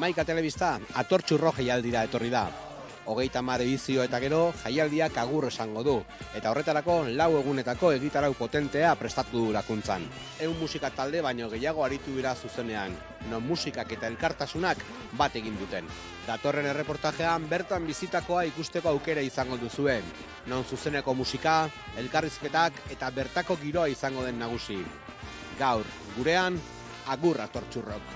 Amaika telebista Atortxurro jaialdira etorri da. 30 edizio eta gero jaialdiak agur esango du, eta horretarako 4 egunetako egitarau potentea prestatu du lakuntzan. 100 musika talde baino gehiago aritu dira zuzenean, non musikak eta elkartasunak bat egin duten. Datorren erreportajean bertan bizitakoa ikusteko aukera izango duzuen, non zuzeneko musika, elkarrizketak eta bertako giroa izango den nagusi. Gaur, gurean, agur Atortxurrok.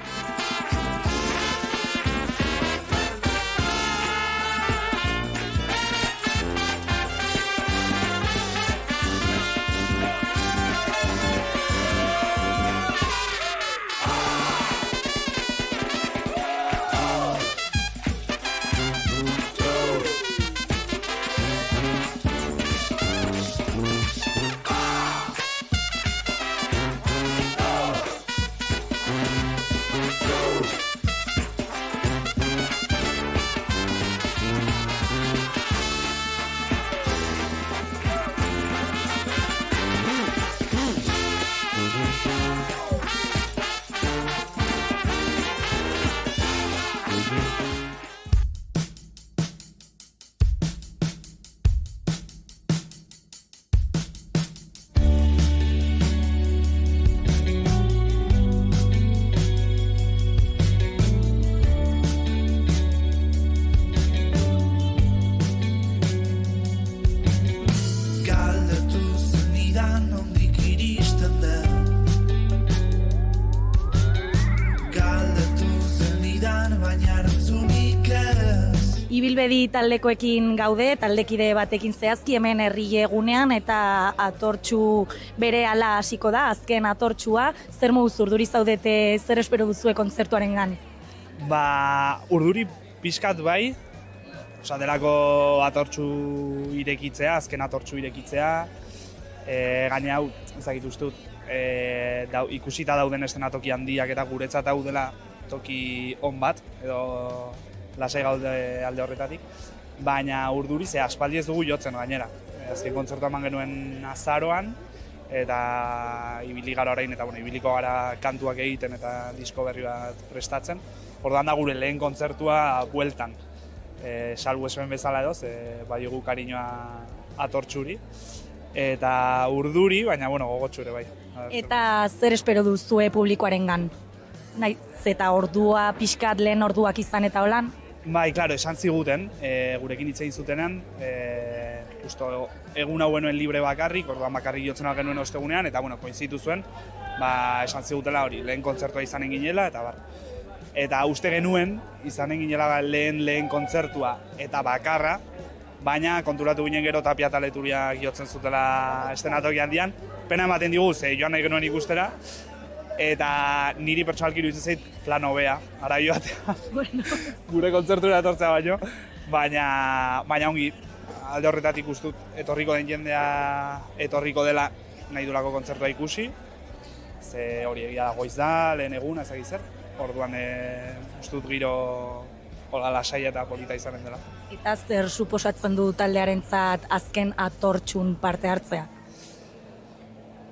Ibilbedi taldekoekin gaude, taldekide batekin zehazki hemen herri egunean eta atortxu bere ala hasiko da, azken atortxua. Zer moduz urduri zaudete, zer espero duzue kontzertuaren gan? Urduri pixkat bai, delako atortxu irekitzea, azken atortxu irekitzea. Gaine hau, ezagit ustut, ikusita dauden eszenatoki handiak eta guretzat hau dela toki on bat, edo lasai gaude alde horretatik, baina urduri ze aspaldi ez dugu jotzen gainera. Azken kontzertu eman genuen azaroan, eta ibili gara orain, eta ibiliko gara kantuak egiten eta disko berri bat prestatzen. Orduan da gure lehen kontzertua bueltan, salbu esben bezala edo, bai gu kariñoa Atortxuri, eta urduri, baina gogotxure bai. Eta zer espero duzue publikoaren gan? Zeta ordua, pixkat lehen orduak izan eta holan? Bai, klaro, esan ziguten, gurekin hitz egin zutenean, justo egun hau genuen libre bakarrik, orduan bakarrik jotzen al genuen ostegunean, eta koinzitu zuen, esan zigutela hori, lehen kontzertua izanen ginela, eta bar. Eta uste genuen, izanen ginela lehen kontzertua eta bakarra, baina konturatu ginen gero Tapia eta Leturiak jotzen zutela eszenatoki handian, pena ematen digu, ze joan nahi genuen ikustera, eta niri pertsonalki iruditzen zait plan hobea, ara joatea, gure kontzertura etortzea baino, baina ongi, alde horretatik ustut etorriko den jendea etorriko dela nahi durako kontzertua ikusi, ze hori egia da goiz da, lehen eguna, ezagik zer, orduan ustut giro hola lasai eta polita izanen dela. Eta zer suposatzen du taldearentzat azken atortxun parte hartzea?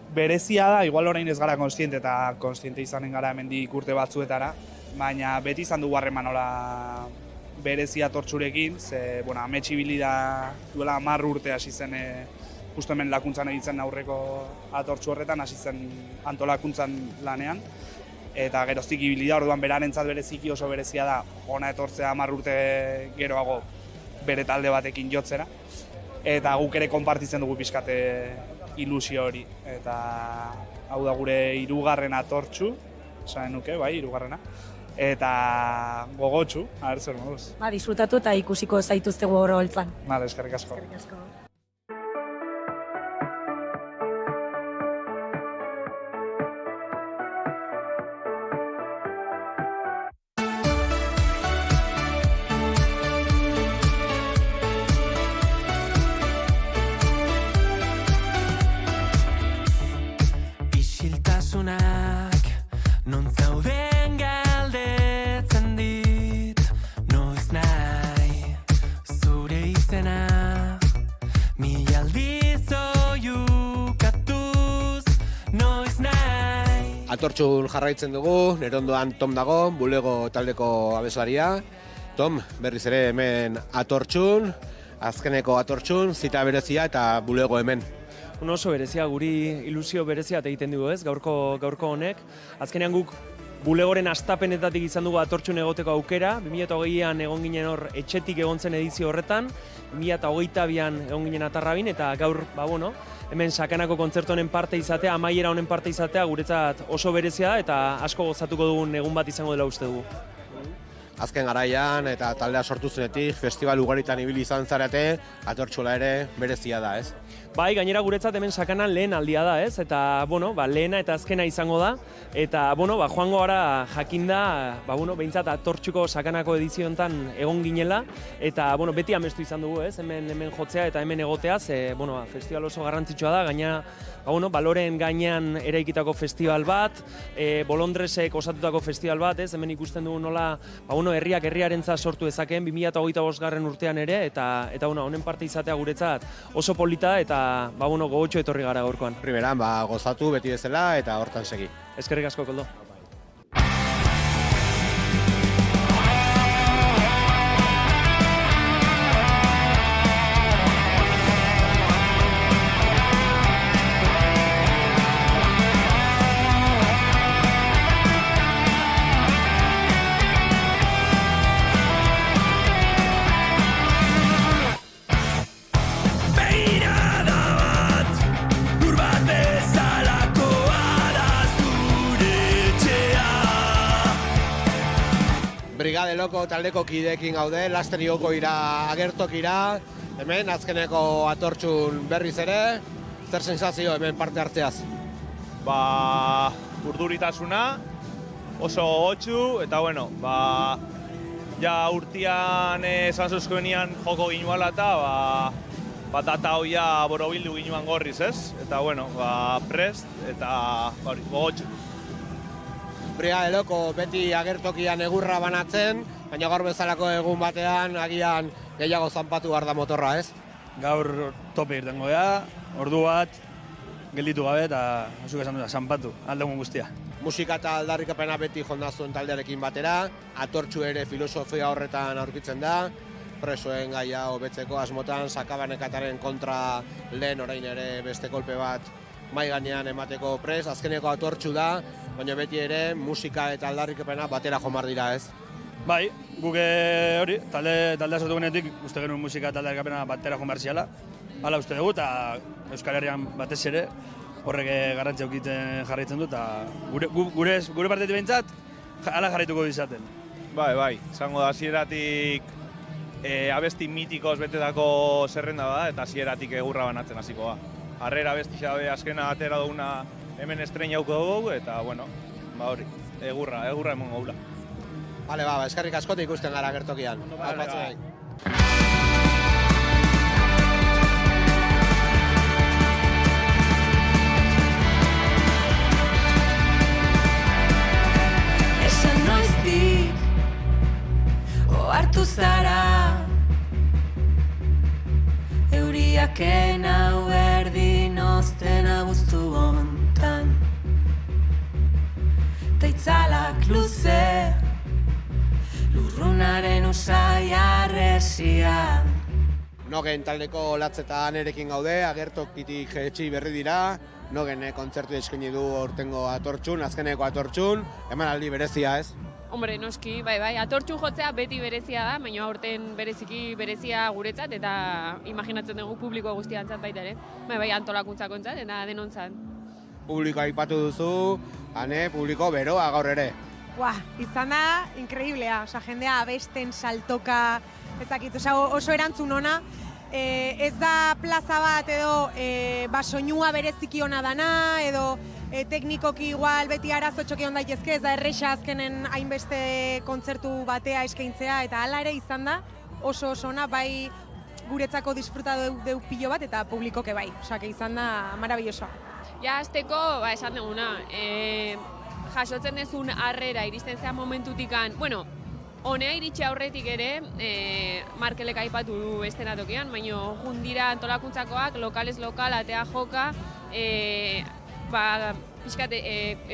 Berezia da, igual orain ez gara konstiente eta konstiente izanen gara hemendik urte batzuetara, baina beti izan dugu harreman hola berezia Atortxurekin, ze, amets ibili da duela 10 urte hasi zen, justo hemen lakuntzan egiten aurreko Atortxu horretan, hasi zen antolakuntzan lanean, eta geroztik ibili da, orduan berarentzat bereziki oso berezia da, ona etortzea 10 urte geroago bere talde batekin jotzera, eta guk ere konpartitzen dugu pixkate ilusio hori, eta hau da gure 3. Atortxu, esan nuke, bai, 3. Eta gogotsu, zer moduz. Disfrutatu eta ikusiko zaituzte gogoro holtzan. Eskerrik asko. Non zauden galdetzen dit, noiz nahi zure izena. Mila aldiz oiukatuz, noiz nahi Atortxun jarraitzen dugu, nire ondoan Tom dago, Bulego taldeko abeslaria. Tom, berriz ere hemen Atortxun, azkeneko Atortxun, zita berezia eta Bulego hemen. Oso berezia, guri ilusio berezia egiten dugu ez, gaurko honek. Azkenean guk Bulegoren astapenetatik izan dugu Atortxun egoteko aukera, 2020an egon ginen hor etxetik egon zen edizio horretan, 2022an egon ginen Atarrabin, eta gaur, hemen sakanako kontzertu honen parte izatea, amaiera honen parte izatea guretzat oso berezia da eta asko gozatuko dugun egun bat izango dela uste dugu. Azken garaian eta taldea sortu zenetik, festival ugaritan ibili izan zarete, Atortxula ere berezia da, ez? Bai, gainera guretzat hemen sakanan lehen aldia da, ez? Eta, lehena eta azkena izango da. Eta, joango gara jakinda, behintzat Atortxuko sakanako edizio honetan egon ginela. Eta, beti amestu izan dugu, ez? Hemen jotzea eta hemen egotea, ze, festival oso garrantzitsua da, gaina, baloren gainean eraikitako festival bat, Bolondresek osatutako festival bat, ez? Hemen ikusten dugu nola, herriak herriarentzat sortu dezakeen 2025 urtean ere, eta honen parte izatea guretzat oso polita eta gogotxo etorri gara gaurkoan. Primeran, gozatu beti bezala eta hortan segi. Eskerrik asko, Koldo. Brigade Loko taldeko kideekin gaude, laster igoko ira agertokira, hemen azkeneko Atortxun berriz ere, zer sensazio hemen parte hartzeaz? Urduritasuna, oso gogotsu, eta ja urtian esan zuzkoenian joko ginuala eta data hoia borobildu ginuan gorriz, ez? Eta prest eta gogotsu. Brigade Loko beti agertokian egurra banatzen, baina gaur bezalako egun batean agian gehiago zanpatu behar da motorra, ez? Gaur tope irtengo da, ordu bat gelditu gabe eta zuk esan dut, zanpatu, aldegun guztia. Musika eta aldarrikapena beti jondazuen taldearekin batera, Atortxu ere filosofia horretan aurkitzen da, presoen gaia hobetzeko asmotan, sakabanekataren kontra lehen orain ere beste kolpe bat mai gainean emateko pres, azkeneko Atortxu da, baina beti ere musika eta aldarrikapena batera jomar dira, ez? Bai, guk hori, taldea sortu genetik, uste genuen musika eta aldarrikapena batera jomar ziala. Hala uste dugu, eta Euskal Herrian batez ere, horrek garrantzia aukiten jarraitzen du, eta gure partetik behintzat, hala jarraituko izaten. Bai, izango da hasieratik abesti mitikoz betetako zerrenda da, eta hasieratik egurra banatzen hasiko da. Harrera abesti xabe azkena atera duguna hemen estreinauko dugu, eta hori, egurra emon gaula. Bale, eskerrik askote ikusten gara gertokian. Esan noiztik ohartu zara euriaken hau berdin ozten abuztu hontan ta itzalak luze lurrunaren usai arresia. Nogen taldeko latz eta anerekin gaude, agertokitik etxi berri dira, Nogen kontzertu eskaini du aurtengo Atortxun, azkeneko Atortxun, emanaldi berezia, ez? Hombre, noski, bai, Atortxun jotzea beti berezia da, baina aurten bereziki berezia guretzat eta imaginatzen dugu publiko guztiantzat baita ere. Bai, antolakuntzakontzat eta denontzat. Publikoa aipatu duzu, ane, publiko beroa gaur ere. Izan da, inkreiblea, jendea abesten, saltoka, ezakit, oso erantzun ona. Ez da plaza bat edo soinua bereziki ona dana, edo teknikoki igual beti arazo txoki on daitezke, ez da erresa azkenen hainbeste kontzertu batea eskaintzea, eta hala ere izan da, oso ona, bai guretzako disfruta deu pilo bat, eta publikoke bai, izan da marabillosoa. Ja, azteko, esan duguna, jasotzen dezun harrera iristen zean momentutikan, honea iritsi aurretik ere, Markelek aipatu du estenatokian, baina jundira antolakuntzakoak, lokalez lokal, atea joka, pixkat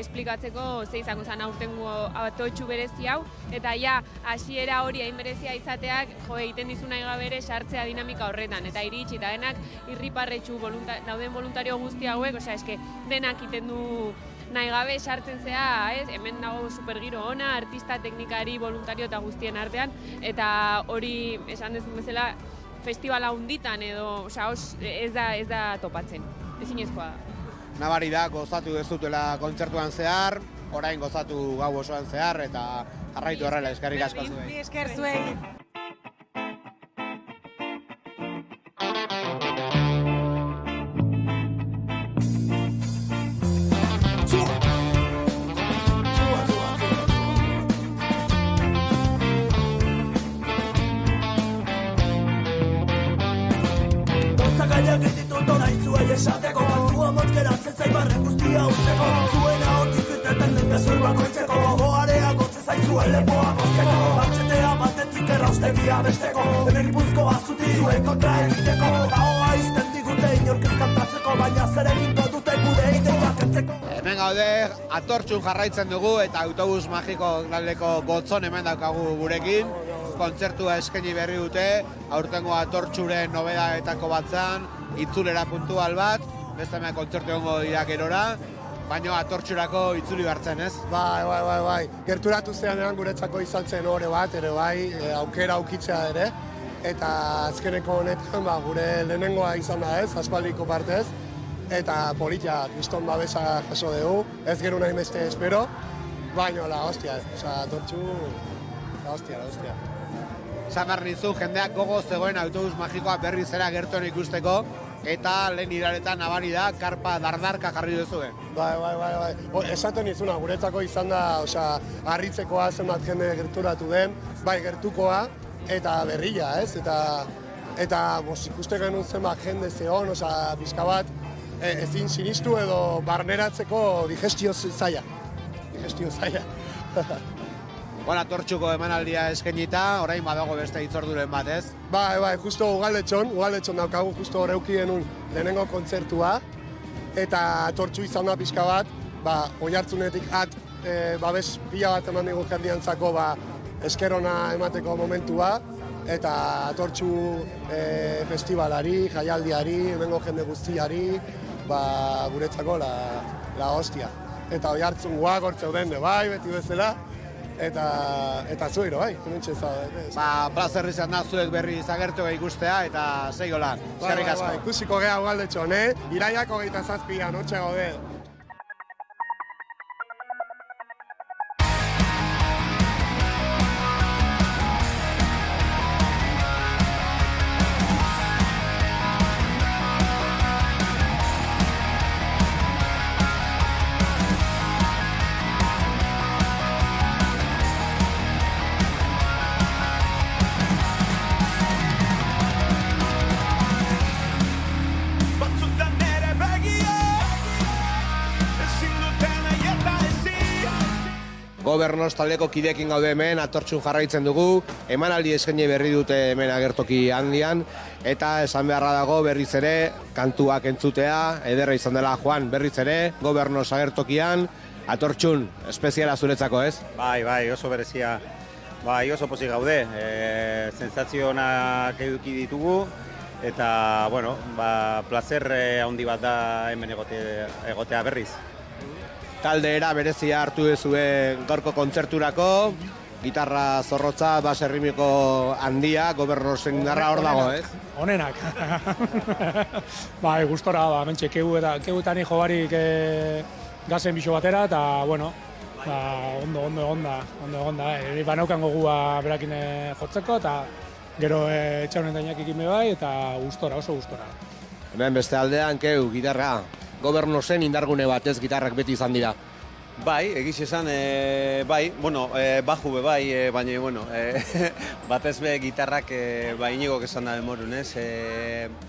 esplikatzeko ze izango zen aurtengo atotxu berezi hau, eta ja, hasiera hori hain berezia izateak, egiten dizu nahi gabere sartzea dinamika horretan, eta iritsi, eta denak irriparretxu dauden voluntario guzti hauek, eske denak iten du nahi gabe sartzen zea, hemen dago supergiro ona, artista, teknikari, voluntario eta guztien artean, eta hori esan dezun bezala festivala hunditan edo, ez da topatzen, ezinezkoa da. Nabari da, gozatu dezutela kontzertuan zehar, orain gozatu gau osoan zehar, eta jarraitu horrela, eskerrik asko zuei. Bi esker zuei. Esateko kantua motzkeratzen zaibarren guztia usteko zuena hortik irteten den gezur bakoitzeko gogoarea gotze zaizuen lepoa mozkeko batxetea batetik erraustegia besteko hemen Gipuzkoa zuti zuen kontra egiteko gaoa izten digute inork kantatzeko baina zer egingo dute gure ideiak entzeko. Hemen gaude, Atortxun jarraitzen dugu eta autobus magiko taldeko Gotzon hemen daukagu gurekin. Kontzertua eskaini berri dute, aurtengo Atortxuren nobedaetako batzan, itzulera puntual bat, beste hemen kontzertu egongo dira gerora, baina Atortxurako itzuli hartzen, ez? Bai. Gerturatu zean eran guretzako izan zen ore bat, ere bai, aukera aukitzea ere, eta azkeneko honetan gure lehenengoa izan da ez, aspaldiko partez, eta politia kriston babesa jaso dugu, ez gero nahi beste espero, baina la hostia, Atortxu, la hostia. Esan behar nizu, jendeak gogo zegoen autobus magikoa berriz era gertuen ikusteko, eta lehen iraretan nabari da, karpa dardarka jarri duzuen. Bai. Esaten izuna, guretzako izan da, harritzekoa zenbat jende gerturatu den, bai gertukoa, eta berrila, ez? Eta ikuste genuen zenbat jende zeon, pixka bat, ezin sinistu edo barneratzeko digestio zaila. Bueno, Atortxuko emanaldia eskainita, orain badago beste hitzorduren bat, ez? Bai, justo Ugaldetxon daukagu, justo horreuki denun lehenengo kontzertua, eta Atortxu izan da pixka bat, Oiartzunetik babes pila bat eman digu jendiantzako eskerona emateko momentua, eta Atortxu festivalari, jaialdiari, hemengo jende guztiari, guretzako la hostia. Eta Oiartzun guak hortzeuden de bai, beti bezala, eta zuero, bai, hementxe zaude. Plazer izan da zuek berri izagertu ikustea eta seiola. Eskerrik asko. Ikusiko geha Ugaldetxon, Iraiak 27an, hortxe gaude. Gobernos taldeko kideekin gaude hemen, Atortxun jarraitzen dugu, emanaldi eskaini berri dute hemen agertoki handian, eta esan beharra dago berriz ere, kantuak entzutea, ederra izan dela Juan, berriz ere, Gobernos agertokian, Atortxun, espeziala zuretzako, ez? Bai, oso berezia, oso pozik gaude, sentsazio onak eduki ditugu, eta, plazer handi bat da hemen egotea berriz. Taldeera berezia hartu duzue gaurko kontzerturako, gitarra zorrotza, bas errimiko handia, Gobernosen indarra hor dago, ez? Honenak. Gustora, mentxe, keuetan jo barik gazen bixo batera, eta, ondo egonda. Banaukan gogua berakin jotzeko, eta gero etxaunen dainak ikime bai, eta oso gustora. Hemen beste aldean, gitarra. Gobernosen indargune batez gitarrak beti izan dira. Bai, egiz esan, baju baina, batez be gitarrak inigok esan da demorun, ez?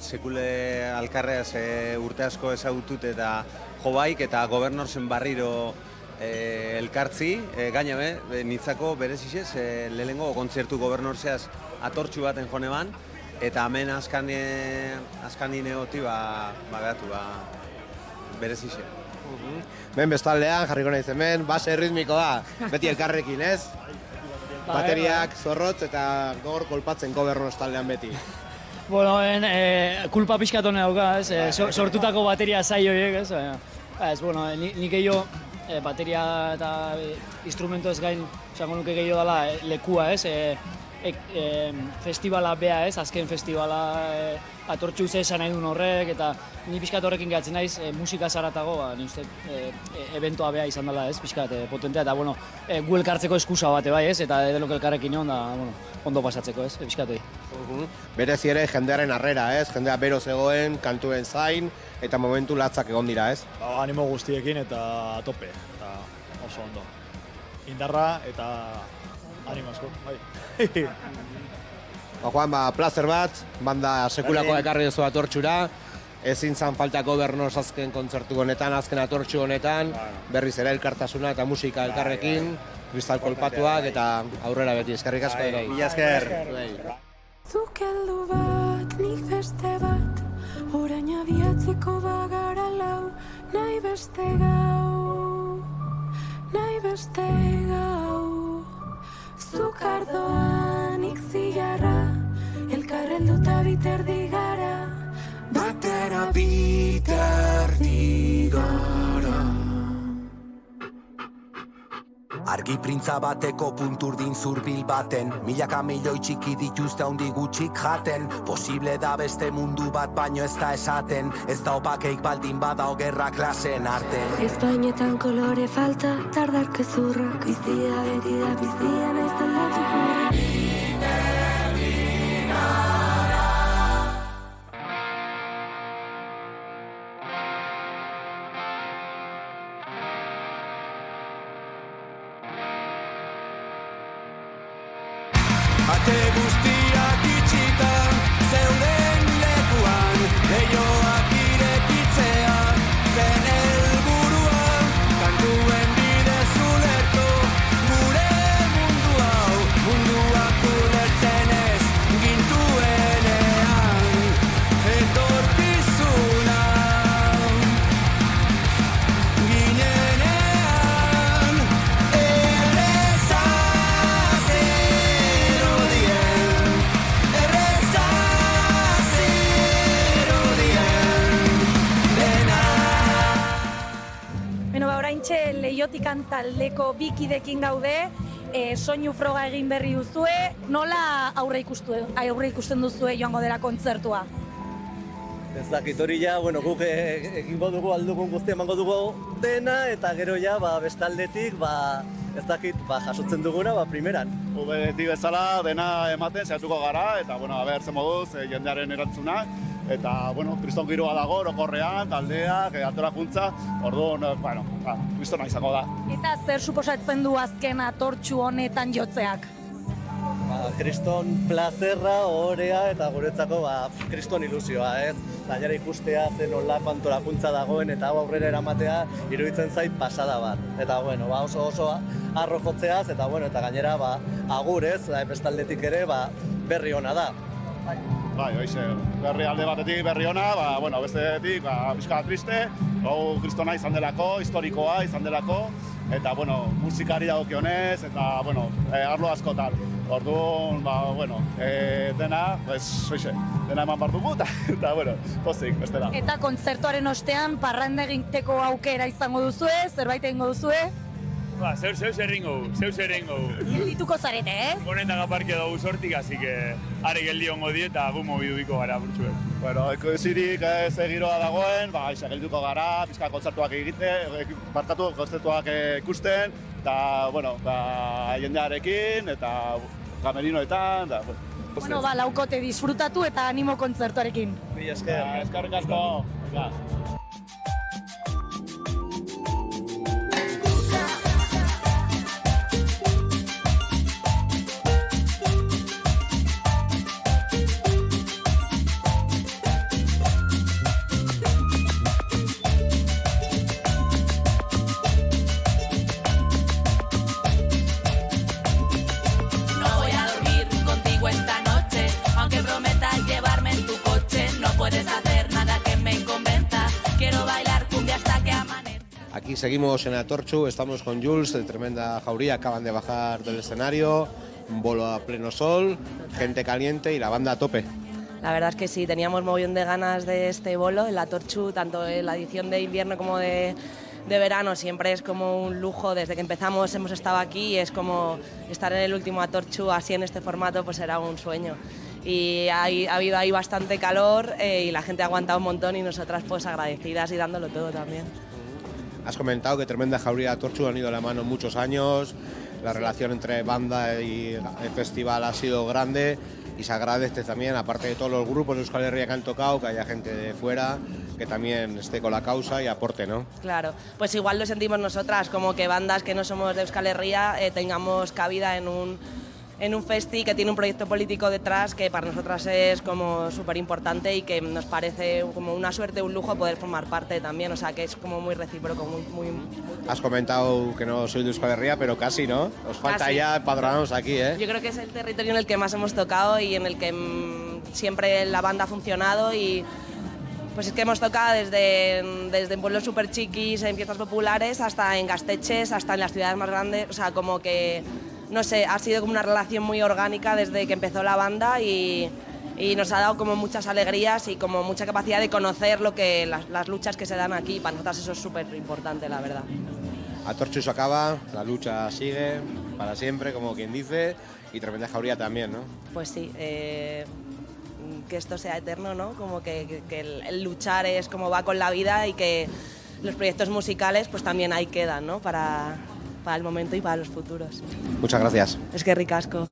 Sekule alkarreaz urte asko ezagutut eta jo baik eta Gobernosen barriro elkartzi, gaina nitzako berezizez, lehenengo kontzertu Gobernorseaz Atortxu baten jone ban, eta hemen askanine hoti behatu, berezize. Ben bestaldean, jarriko naiz hemen, base ritmikoa, beti elkarrekin, ez? Bateriak, zorrotz eta gogor kolpatzen gobernu estaldean beti. Bueno, kulpa pixkatone dauka, ez? Sortutako bateria zai horiek, ez? Ez, bueno, nik gehiago bateria eta instrumento ez gain, esango nuke gehiago dela lekua, ez? Festivala bea, ez? Azken festivala atortxu ze esan nahi duen horrek, eta ni pixkat horrekin gehatzen naiz, musika zaratago, ni uste eventoa bea izan dela, ez? Pixkat potentea, eta bueno, gu elkartzeko eskusa bate bai, ez? Eta edelok elkarrekin egon da, bueno, ondo pasatzeko, ez? Pixkatei. Berezi ere jendearen harrera, ez? Jendea bero zegoen, kantuen zain, eta momentu latzak egon dira, ez? Animo guztiekin eta tope, eta oso ondo. Indarra eta animo asko, bai. Joan, plazer bat, banda sekulako ekarri duzu atortxura, ezin zan falta gobernoz azken kontzertu honetan, azken atortxu honetan, berriz ere elkartasuna eta musika elkarrekin, kristal kolpatuak eta aurrera beti, eskerrik asko ere. Mila esker. Zuk heldu bat, nik beste bat, orain abiatzeko bagara lau, nahi beste gau, nahi beste gau. Zuk ardoa, nik zilarra, elkarrelduta biterdi gara, batera biterdi gara. Argi printza bateko punturdin zurbil baten, milaka milioi txiki dituzte handi gutxik jaten. Posible da beste mundu bat baino ez da esaten, ez da opakeik baldin bada gerra klasen arten. Espainetan kolore falta, tardark ezurrak, bizia beti da bizia naiz aldatuko. Ate guztiak itxita, zeuden lekuan, leihoak irekitzea, zen helburua, kantuen bidez ulertu, gure mundu hau, munduak ulertzen ez, gintuenean, etorkizuna, ginenean, erreza Leiotikan taldeko bikidekin gaude, soinu froga egin berri duzue, nola aurre ikusten duzue joango dela kontzertua? Ez dakit hori ja, bueno, guk egingo dugu aldugun guztia emango dugu dena, eta gero ja, bestaldetik, ez dakit, jasotzen duguna, primeran. Beti bezala dena ematen zehatuko gara, eta, bueno, zer moduz, jendearen erantzuna, eta, bueno, kriston giroa dago, orokorrean, taldeak, antolakuntza, orduan, bueno, kristona izango da. Eta zer suposatzen du azken atortxu honetan jotzeak? Kriston plazerra, orea, eta guretzako, kriston ilusioa, ez? Gainera ikustea zen olako antolakuntza dagoen, eta hau aurrera eramatea, iruditzen zait pasada bat. Eta, bueno, oso arro jotzeaz, eta, bueno, eta gainera, agur, ez? Bestaldetik ere, berri ona da. Bai, hoize, berri alde batetik berri ona, bueno, bestetik, pixka triste, hau kristona izan delako, historikoa izan delako, eta, bueno, musikari dagokionez, eta, bueno, arlo askotan. Orduan, bueno, dena, hoize, dena eman behar dugu, eta, bueno, pozik, bestela. Eta kontzertuaren ostean, parranda egiteko aukera izango duzue, zerbait egingo duzue? Zeus erringo. Geldituko zarete, ez? Honetan aparke dugu sortik, así que are geldi ongo die eta gu mobidu biko gara burtsuek. Bueno, ekoizirik ze giroa dagoen, gelduko gara, pizka kontzertuak kontzertuak ikusten, eta, bueno, jendearekin, eta kamerinoetan, eta, bueno, laukote disfrutatu eta animo kontzertuarekin. Mila esker. Eskerrik asko. Puedes hacer nada que me convenza. Aquí seguimos en Atortxu, estamos con Jules, de Tremenda Jauría, acaban de bajar del escenario, un bolo a pleno sol, gente caliente y la banda a tope. La verdad es que sí, teníamos mogollón de ganas de este bolo, el Atortxu, tanto en la edición de invierno como de verano, siempre es como un lujo. Desde que empezamos hemos estado aquí y es como estar en el último Atortxu así en este formato, pues era un sueño. Y ha habido ahí bastante calor y la gente ha aguantado un montón y nosotras pues agradecidas y dándolo todo también. Has comentado que Tremenda Jauría y Atortxu han ido de la mano muchos años, la relación entre banda y el festival ha sido grande y se agradece también, aparte de todos los grupos de Euskal Herria que han tocado, que haya gente de fuera que también esté con la causa y aporte, ¿no? Claro, pues igual lo sentimos nosotras, como que bandas que no somos de Euskal Herria tengamos cabida en un festi que tiene un proyecto político detrás que para nosotras es como súper importante y que nos parece como una suerte, un lujo poder formar parte también, o sea que es como muy recíproco, muy... Has comentado que no soy de Euskal Herria, pero casi, ¿no? Os falta Casi. ya empadronaros aquí, ¿eh? Yo creo que es el territorio en el que más hemos tocado y en el que siempre la banda ha funcionado y pues es que hemos tocado desde pueblos súper chiquis, en fiestas populares, hasta en gasteches, hasta en las ciudades más grandes, o sea como que... No sé, ha sido como una relación muy orgánica desde que empezó la banda y nos ha dado como muchas alegrías y como mucha capacidad de conocer las luchas que se dan aquí. Para nosotras eso es súper importante, la verdad. Atortxu se acaba, la lucha sigue para siempre, como quien dice, y Tremenda Jauría también, ¿no? Pues sí, que esto sea eterno, ¿no? Como que el luchar es como va con la vida y que los proyectos musicales pues también ahí quedan, ¿no? Para el momento y para los futuros. Muchas gracias. Es que ricasco.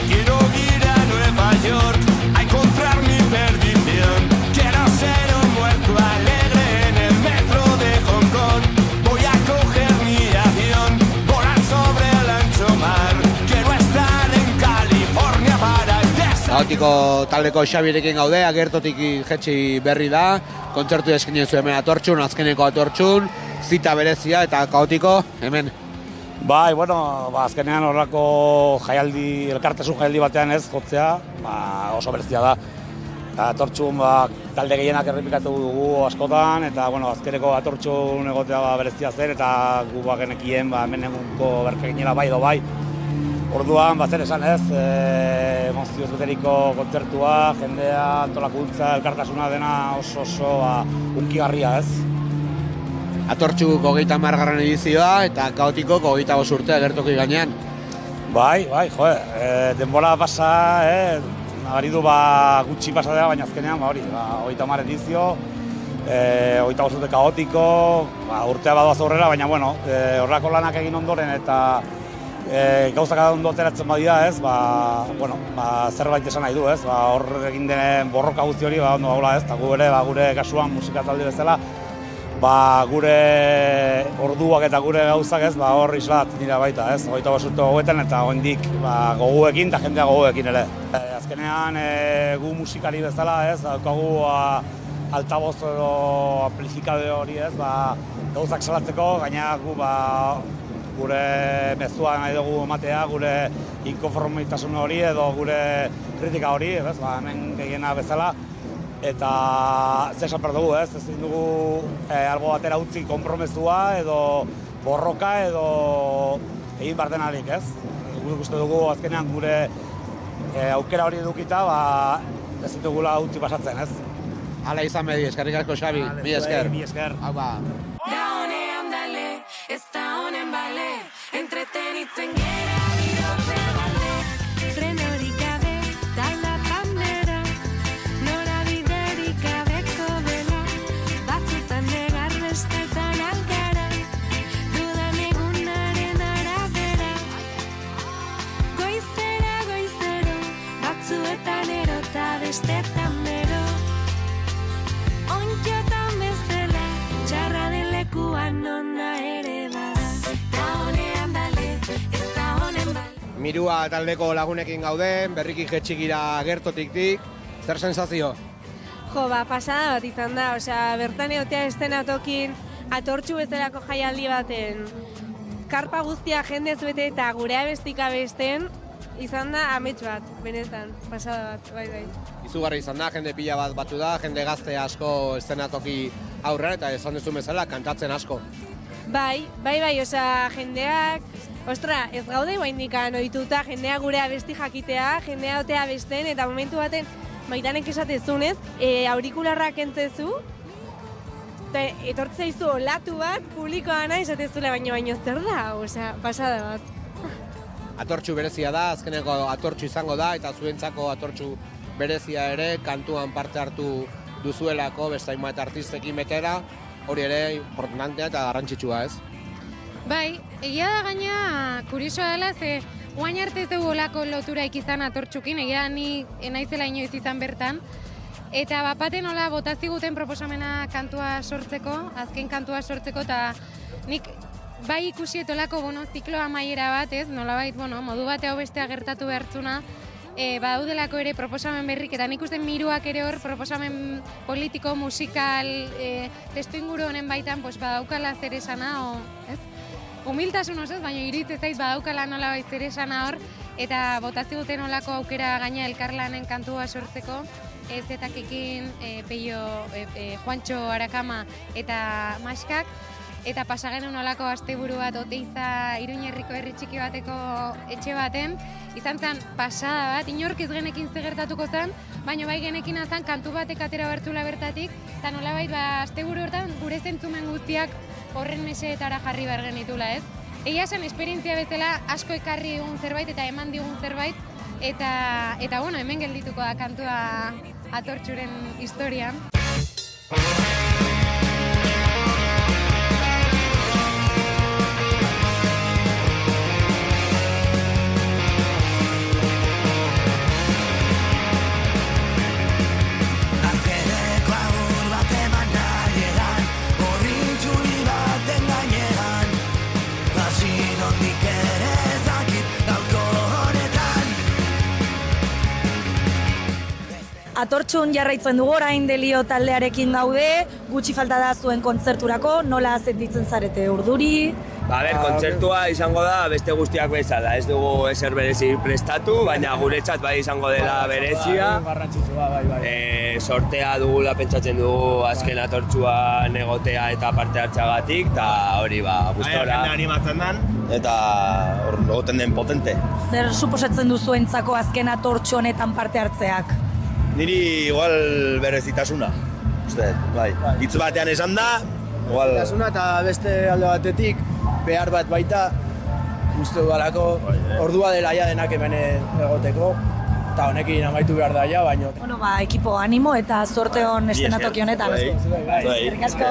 Quiero ir a Nueva York a encontrar mi perdición. Quiero ser un muerto alegre en el metro de Hong Kong. Voy a coger mi avión, volar sobre el ancho mar. Quiero estar en California para el desierto. Kaotiko taldeko Xabirekin gaude, agertotik jetxi berri da, kontzertu eskaini zuen hemen Atortxun, azkeneko Atortxun, zita berezia eta Kaotiko hemen. Bai, bueno, azkenean horrako jaialdi, elkartasun jaialdi batean ez jotzea, oso berezia da. Atortxun talde gehienak errepikatu dugu askotan, eta bueno, azkeneko Atortxun egotea berezia zen, eta gu genekien hemen egunko berke ginela bai edo bai. Orduan, zer esan ez, emozioz beteriko kontzertua, jendea, antolakuntza, elkartasuna dena oso unkigarria ez. Atortxu 30. edizioa eta Kaotiko 25 urte agertoki gainean. Bai, denbora pasa, nabaridu gutxi pasa dela, baina azkenean, hori, 30 edizio, 25 urte Kaotiko, urtea badoaz aurrera, baina bueno, horrako lanak egin ondoren eta gauzak ondo ateratzen badira, ez, zerbait esan nahi du, ez, hor egin den borroka guzti hori, ondo gaula, ez, eta gure kasuan musika talde bezala, gure orduak eta gure gauzak, ez, hor islatzen dira baita, ez, 25 urte gogoetan eta oraindik gogoekin eta jendea gogoekin ere. Azkenean gu musikari bezala, ez, daukagu altavoz edo amplifikade hori, ez, gauzak salatzeko, gaina gu gure mezua nahi dugu ematea, gure inkonformitasun hori edo gure kritika hori, hemen gehiena bezala. Eta zesan behar dugu, ezin dugu albo batera utzi konpromezua edo borroka edo egin behar denalik, ez? Guk uste dugu azkenean gure aukera hori edukita, ezin dugula utzi pasatzen, ez? Hala izan bedi, eskerrik asko Xabi, mi esker. Mi esker. Hau ba. Da honean dale, ez da honen bale, entretenitzen gera birote balde. Frenorik gabe, talda pandera, norabiderik gabeko dela, batzutan negar bestetan algara, dudan egunaren arabera. Goizero, batzuetan erota bestetan bero, onkiotan bezala, txarra den lekuan ona ere bada. Da honean bale, ez da honen bale. Mirua taldeko lagunekin gauden, berriki jetxigira gertotik-tik, zer sensazio? Jo, pasada bat izan da, bertan egotea estenatokin Atortxu bezalako jaialdi baten karpa guztia jendez bete eta gure abestik abesten, izan da amets bat, benetan, pasada bat, bai. Izugarri izan da, jende pila bat batu da, jende gazte asko eszenatoki aurrean eta esan duzu bezala kantatzen asko. Bai, osea, jendeak, ostra, ez gaude baindikan ohituta, jendea gure abesti jakitea, jendea otea abesten, eta momentu baten, Maitanek esatezunez, aurikularrak entzezu, eta etortza izu olatu bat, publikoa nahi esatezula baino zer da, osea, pasada bat. Atortxu berezia da, azkeneko atortxu izango da, eta zuentzako atortxu berezia ere, kantuan parte hartu duzuelako, beste hainbat artistekin betera, hori ere importantea eta garrantzitsua, ez? Bai, egia da gaina kuriosoa dela, ze oain arte ez dugu olako lotura ikizan atortxukin, egia ni naizela inoiz izan bertan, eta bapaten hola botaziguten proposamena kantua sortzeko, azken kantua sortzeko, eta nik bai ikusiet olako ziklo amaiera bat, ez? Nolabait, modu bate hau bestea gertatu behartzuna, badaudelako ere proposamen berrik, eta nik uste miruak ere hor proposamen politiko, musikal, testu inguru honen baitan, badaukala zer esana, ez? Humiltasun osoz, baina iruditzen zait badaukala nolabait zer esana hor, eta botaziguten olako aukera gaina elkarlanen kantua sortzeko, Zetakekin, Peio, Juantxo Arakama eta Maskak, eta pasagenen olako asteburu bat Oteiza Iruñerriko herri txiki bateko etxe baten, izan zen pasada bat, inork ez genekin ze gertatuko zen, baina bai genekin azan kantu batek atera bertzula bertatik, eta nolabait asteburu hortan gure zentzumen guztiak horren meseetara jarri behar genitula, ez? Egia zen, esperientzia bezala asko ekarri digun zerbait eta eman digun zerbait, eta hemen geldituko da kantua Atortxuren historian. Atortxun jarraitzen dugu orain Delio taldearekin gaude, gutxi falta da zuen kontzerturako, nola sentitzen zarete urduri? Kontzertua izango da beste guztiak bezala, ez dugu ezer berezi prestatu, baina guretzat bai izango dela berezia. Garrantzitsua, bai. Sortea dugula pentsatzen dugu azken atortxua negotea eta parte hartzeagatik, eta hori gustora. Jende animatzen den. Eta hor egoten den potente. Zer suposatzen duzuentzako azken atortxu honetan parte hartzeak? Niri igual berezitasuna, uste, bai. Hitz batean esan da, igual... Berezitasuna eta beste alde batetik behar bat baita, uste dualako ordua dela ja denak hemen egoteko, eta honekin amaitu behar da ja, baino... Ekipo animo eta zorte hon estenatoki honetan. Eskerrik asko!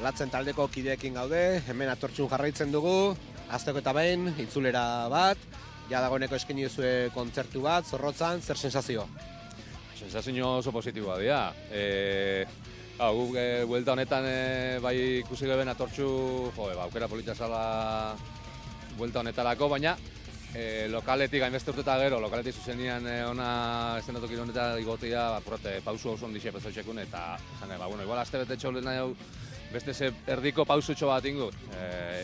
Latzen taldeko kideekin gaude, hemen Atortxun jarraitzen dugu, hasteko eta behin, itzulera bat, ja dagoeneko eskaini duzue kontzertu bat, Zorrotzan, zer sensazio? Sensazio oso positiboa dira. Guk buelta honetan bai ikusi geben Atortxu, aukera polita zala buelta honetarako, baina lokaletik hainbeste urteta gero, lokaletik zuzenian ona estenatoki honetan igotia, pausu oso ondixea pezautxekun, eta igual aste bete txolen nahi hau, beste ze erdiko pausutxo bat ingut.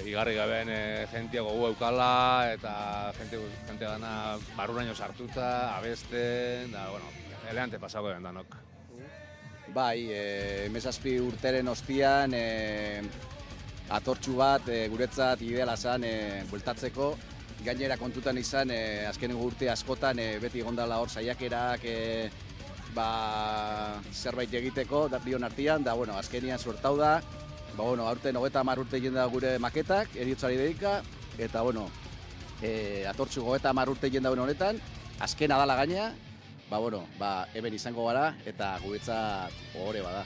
Igarri gaben jentia gogu eukala eta jente gana barruraino sartuta, abesten, da, eleante pasako den danok. Bai, 17 urteren ostian Atortxu bat guretzat ideala zen bueltatzeko. Gainera kontutan izan, azkenengo urte askotan beti egondala hor saiakerak zerbait egiteko, bion artean, da, azkenian suertau da. Aurten 30 urte jenda gure maketak, eriotzari dedika, eta, Atortxu 30 urte jenda honetan, azkena dala gaina, hemen izango gara, eta guretzat ohore bada.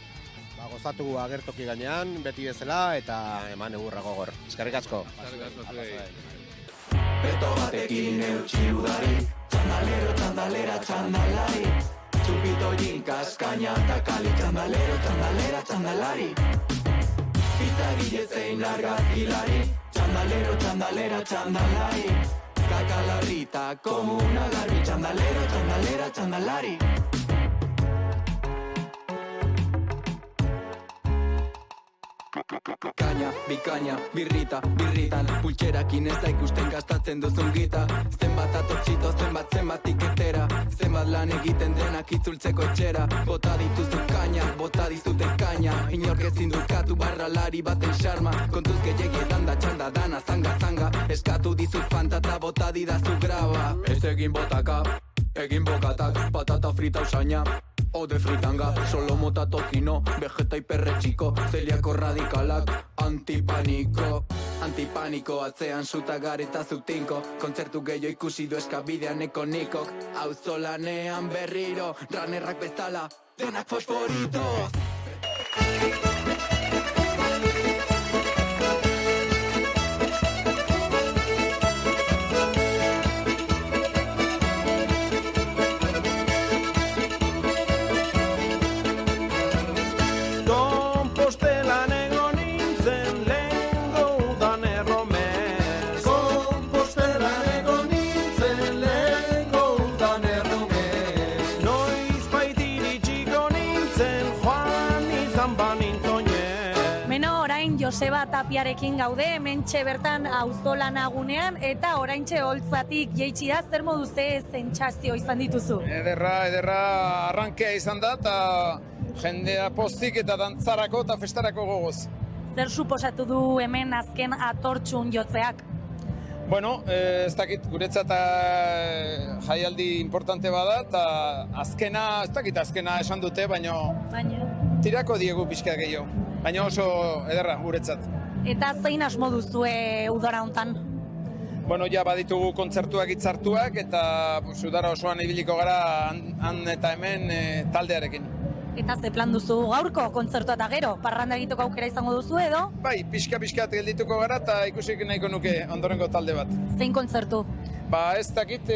Gozatu agertoki gainean, beti bezala, eta eman egurra gogor. Eskerrik asko. Beto batekin eutxi udari, txandalero, txandalera, txandalari. Txupito jinkas, kaina eta kali, txandalero, txandalera, txandalari. Pitzagile zein argazkilari, txandalero, txandalera, txandalari. Kakalarrita, komuna garbi, txandalero, txandalera, txandalari. Kaina, bikaina, birritan Pultxerakin ez da ikusten gastatzen duzun gita. Zenbat atortxito, zenbat iketera. Zenbat lan egiten denak itzultzeko etxera. Bota dituzu kaina, bota dizute kaina. Inork ezin dukatu barralari baten xarma. Kontuz gehiagietan da txalda dana, zanga. Eskatu dizut fantata, bota didazu graba. Ez egin botaka, egin bokatak. Patata frita usaina, ode fritanga, solo mota tocino, vegeta y perretxiko, zeliako radikalak, antipaniko, atzean zutagar eta zutinko, kontzertu gehiago ikusi du eskabidean ekonikok, auzolanean berriro, ranerrak bezala, denak fosforitos. Joseba Tapiarekin gaude, hementxe bertan auzolana gunean, eta oraintxe holtzatik jeitsi da, zer modu ze sentsazio izan dituzu? Ederra arrankea izan da, eta jendea pozik eta dantzarako eta festarako gogoz. Zer suposatu du hemen azken atortxun jotzeak? Bueno, ez dakit, guretzat jaialdi importante bada, eta azkena esan dute, baina tirako diegu pixka gehiago. Baina oso ederra guretzat. Eta zein asmo duzue udara hontan? Bueno, ja baditugu kontzertuak hitzartuak eta udara osoan ibiliko gara han eta hemen taldearekin. Eta ze plan duzu gaurko kontzertua eta gero? Parranda egiteko aukera izango duzu edo? Bai, pixka-pixkat geldituko gara eta ikusik nahiko nuke ondorengo talde bat. Zein kontzertu? Ez dakit,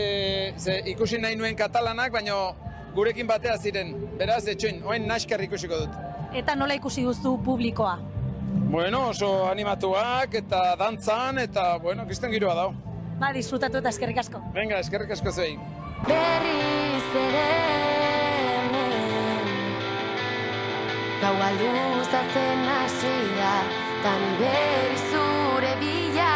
ikusi nahi nuen katalanak, baina gurekin batea ziren. Beraz, etxoin, oen naskar ikusiko dut. Eta nola ikusi duzu publikoa? Bueno, oso animatuak eta dantzan eta, kristen giroa dao. Ba, disfrutatu eta eskerrik asko. Venga, eskerrik asko zuei. Berriz ere hemen gaua luzatzen hasi da, ta ni berriz zure bila.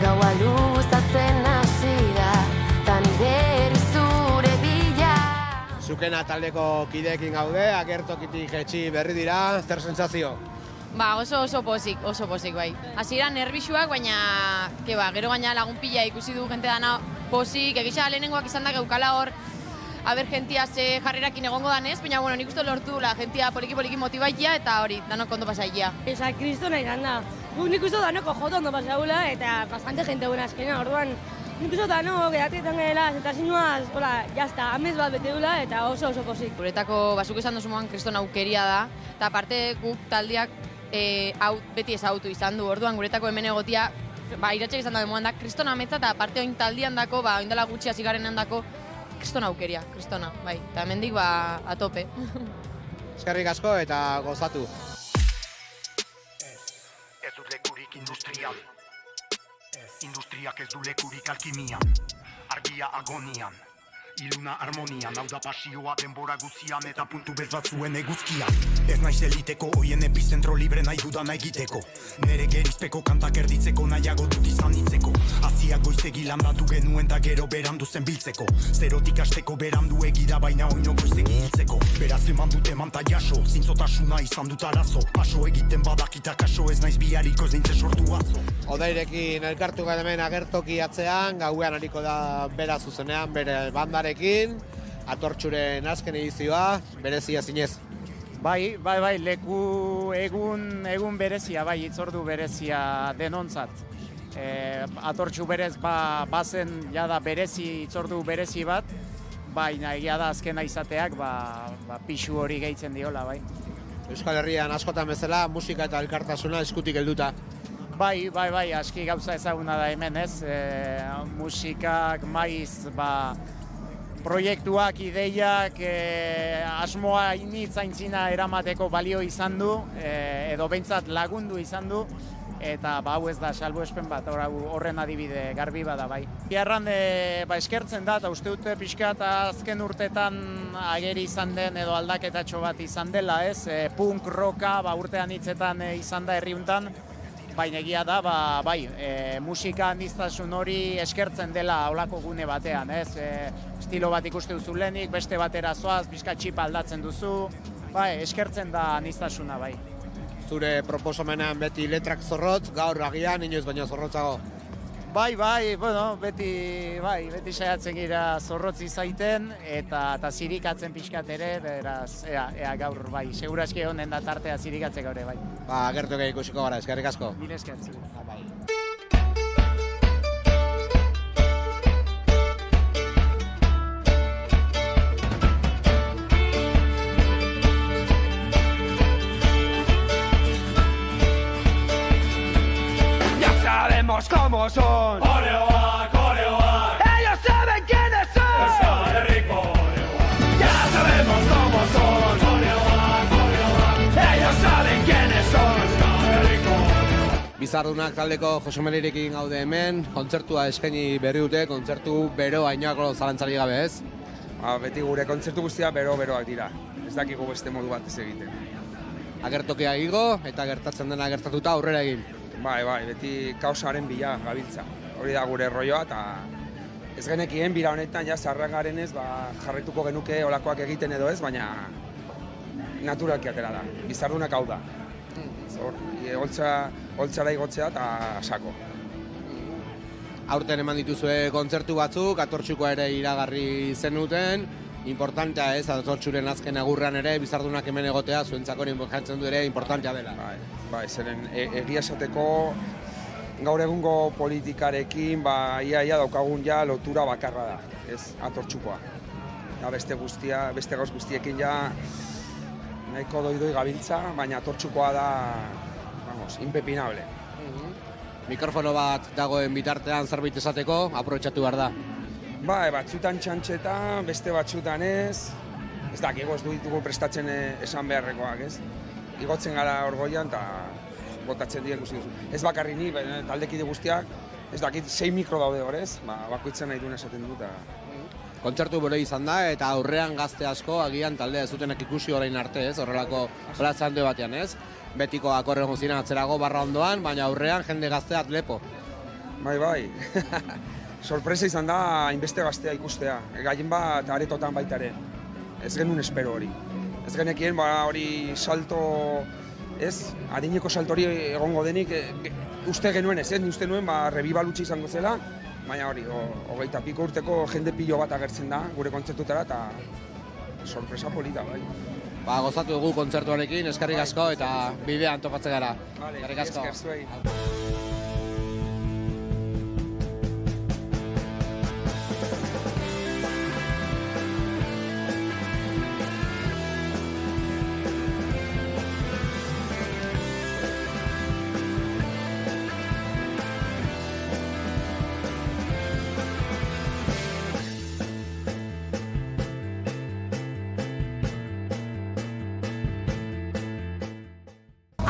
Gaua luzatzen hasi da, ta ni berriz zure bila. Zukena taldeko kideekin gaude, agertokitik jetxi berri dira, zer sentsazio? Oso pozik bai. Hasieran nerbixuak, baina gero gaina lagun pila ikusi du jente dana pozik, egisa lehenengoak izan da geukala hor, jentia ze jarrerakin egongo danez, baina nik uste lortu dula, jentia poliki motibaitia eta hori, danok ondo pasaitia. Esa kristona izan da. Nik uste danoko joto ondo pasaula eta bastante jente buena azkena, orduan nik uste danok edatetan gela, zetasinuaz, jazta, amez bat bete dula eta oso pozik. Guretako basuk esan duzu moan kriston aukeria da, eta aparte guk taldiak beti ezautu izan du, orduan guretako hemen egotia, iratxek izan da demoan da, kriston ametza eta aparte oin taldian dako, oin dela gutxi hasi garen handako, kriston aukeria, kristona, bai, eta hemendik atope. Eskerrik asko eta gozatu. Ez dut lekurik industrial, industriak ez du lekurik alkimian, argia agonian, iluna harmonian, hau da pasioa denbora guzian eta puntu bez bat zuen eguzkian. Ez naiz eliteko, oien epizentro libre nahi dudan egiteko, nere gerizpeko kantak erditzeko nahiago dut izan ditzeko. Aziak goizegi landatu genuen da gero berandu zen biltzeko, zerotik asteko berandu egira baina oino goizegi hiltzeko. Beraz eman dute manta jaso, zintzotasuna izan dut arazo, paso egiten badakita kaso, ez naiz bihariko zeintze sortu atzo. Odairekin elkartu gara hemen agertoki atzean, gauean hariko da bera zuzenean bere bandarekin, Atortxuren azken edizioa, berezia zinez. Bai, leku egun berezia, bai, itzordu berezia denontzat. Atortxu berez bazen jada berezi, itzordu berezi bat, baina egia da azkena izateak pixu hori gehitzen diola, bai. Euskal Herrian askotan bezala, musika eta elkartasuna eskutik helduta. Bai, aski gauza ezaguna da hemen ez, musikak maiz, proiektuak, ideiak, asmoa initz aintzina eramateko balio izan du, edo behintzat lagundu izan du, eta hau ez da salbuespen bat, horren adibide garbi bada bai. Biarran eskertzen da, eta uste dute pixka eta azken urtetan ageri izan den edo aldaketatxo bat izan dela, ez? Punk, rocka, urtean hitzetan izan da herriuntan, baina egia da, musika handiztasun hori eskertzen dela olako gune batean, ez? Estilo bat ikuste duzu lehenik, beste batera zoaz, pixka txipa aldatzen duzu, eskertzen da handiztasuna, bai. Zure proposamenean beti letrak zorrotz, gaur agian inoiz baino zorrotzago. Beti saiatzen gira zorrotz izaiten eta zirikatzen pixkat ere, beraz, ea gaur, seguraski honen da tartea zirikatzeko ere, bai. Gertuko ikusiko gara, eskerrik asko. Mil esker, bai. Como son. Oreoak, ellos saben quiénes son. Euskal Herriko Oreoak. Ya sabemos cómo son. Oreoak, ellos saben quiénes son. Euskal Herriko Oreoak. Bizardunak taldeko Jose Merirekin gaude hemen, kontzertua eskaini berri dute, kontzertu beroa inoako zalantzari gabe, ez? Beti gure kontzertu guztia beroak dira. Ez dakigu beste modu bat ez egiten. Agertokia igo eta gertatzen dena gertatuta aurrera egin. Bai, beti kaosaren bila gabiltza. Hori da gure rolloa eta ez genekien bira honetan ja zarrak garenez jarretuko genuke olakoak egiten edo ez, baina naturalki atera da. Bizardunak hau da. Holtzara igotzea eta sako. Aurten eman dituzue kontzertu batzuk, Atortxukoa ere iragarri zenuten. Importantea ez, Atortxuren azken agurrean ere, bizardunak hemen egotea, zuentzako jantzen du ere importantea dela. Bai, zeren egia esateko gaur egungo politikarekin ia daukagun ja lotura bakarra da, ez, Atortxukoa. Beste gauz guztiekin ja nahiko doi gabiltza, baina Atortxukoa da, impepinable. Mikrofono bat dagoen bitartean zerbait esateko, aprobetxatu behar da. Batzutan txantxeta, beste batzutan ez. Ez dakigu ez ditugu prestatzen esan beharrekoak, ez? Igotzen gara orgoian eta botatzen dira ikusi duzu. Ez bakarri ni, taldekide guztiak, ez dakit 6 mikro daude hor, ez? Bakoitzen nahi duen esaten dut. Kontzertu bero izan da eta aurrean gazte asko agian taldea ez dutenak ikusi orain arte, ez? Horrelako plaza handi batean, ez? Betiko akorren ziren atzerago barra ondoan, baina aurrean jende gazteat lepo. Bai. Sorpresa izan da hainbeste gaztea ikustea, gaien bat aretotan baita ere. Ez genuen espero hori. Ez genekien hori salto, ez, adineko salto hori egongo denik, uste genuen ez, uste nuen rebibalutxe izango zela, baina hori, 20 piko urteko jende pilo bat agertzen da gure kontzertutara eta sorpresa polita, bai. Gozatu dugu kontzertuarekin, eskerrik asko eta bidean topatzen gara. Eskerrik asko.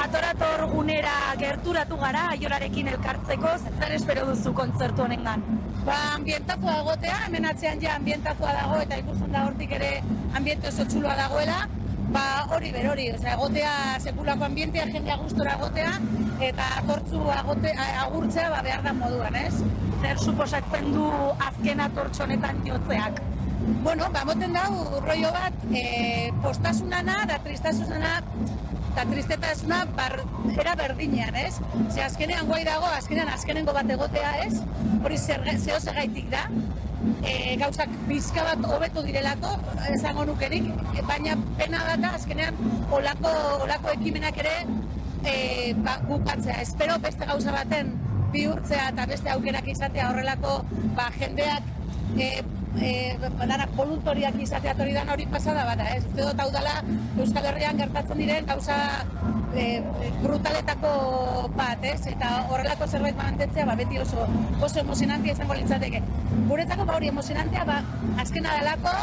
Atorator gunera gerturatu gara, Aiorarekin elkartzeko, zer espero duzu kontzertu honengan? Ambientazua egotea, hemen atzean ja ambientazua dago eta ikusten da hortik ere ambiente oso txuloa dagoela. Hori berori, egotea sekulako ambientea, jendea gustora egotea eta Atortxu agurtzea behar da moduan, ez? Zer suposatzen du azken Atortxu honetan jotzeak? Moten dau rollo bat, postasunana da tristasunana eta tristetasuna era berdinean, ez? Ze azkenean guai dago, azkenengo bat egotea, ez? Hori zeo segaitik da. Gauzak pizka bat hobetu direlako, esango nukerik, baina pena da azkenean olako ekimenak ere bukatzea. Espero beste gauza baten bihurtzea eta beste aukerak izatea horrelako jendeak danak voluntoriak izatea hori dan hori pasada bada, ez? Uste dut hau dela Euskal Herrian gertatzen diren gauza brutaletako bat, ez? Eta horrelako zerbait mantentzea beti oso emozionantia izango litzateke. Guretzako hori emozionantia azkena delako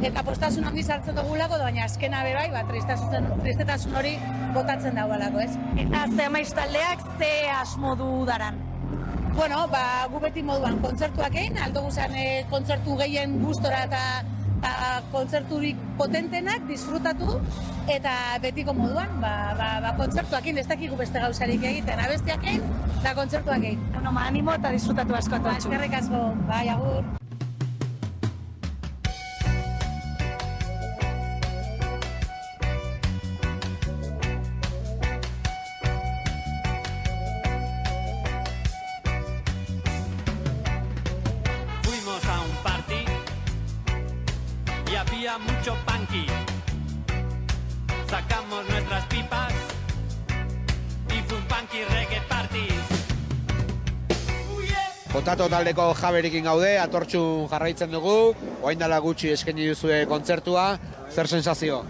eta postasun handiz hartzen dugulako, baina azkena bai, tristetasun hori botatzen dagoelako, ez? Eta ze maiz taldeak ze asmo du daran? Bueno, gu beti moduan kontzertuak egin, aldo guzan kontzertu gehien gustora eta kontzerturik potentenak disfrutatu eta betiko moduan kontzertuak egin, ez dakigu beste gauzarik egiten, abestiak egin eta kontzertuak egin. Bueno, animo eta disfrutatu asko Atortxu. Eskerrik asko, bai, agur. Había mucho punky, sacamos nuestras pipas y fue un punky reggae party. Potato taldeko Jaberekin gaude, Atortxun jarraitzen dugu, orain dela gutxi eskaini duzue kontzertua, zer sensazio?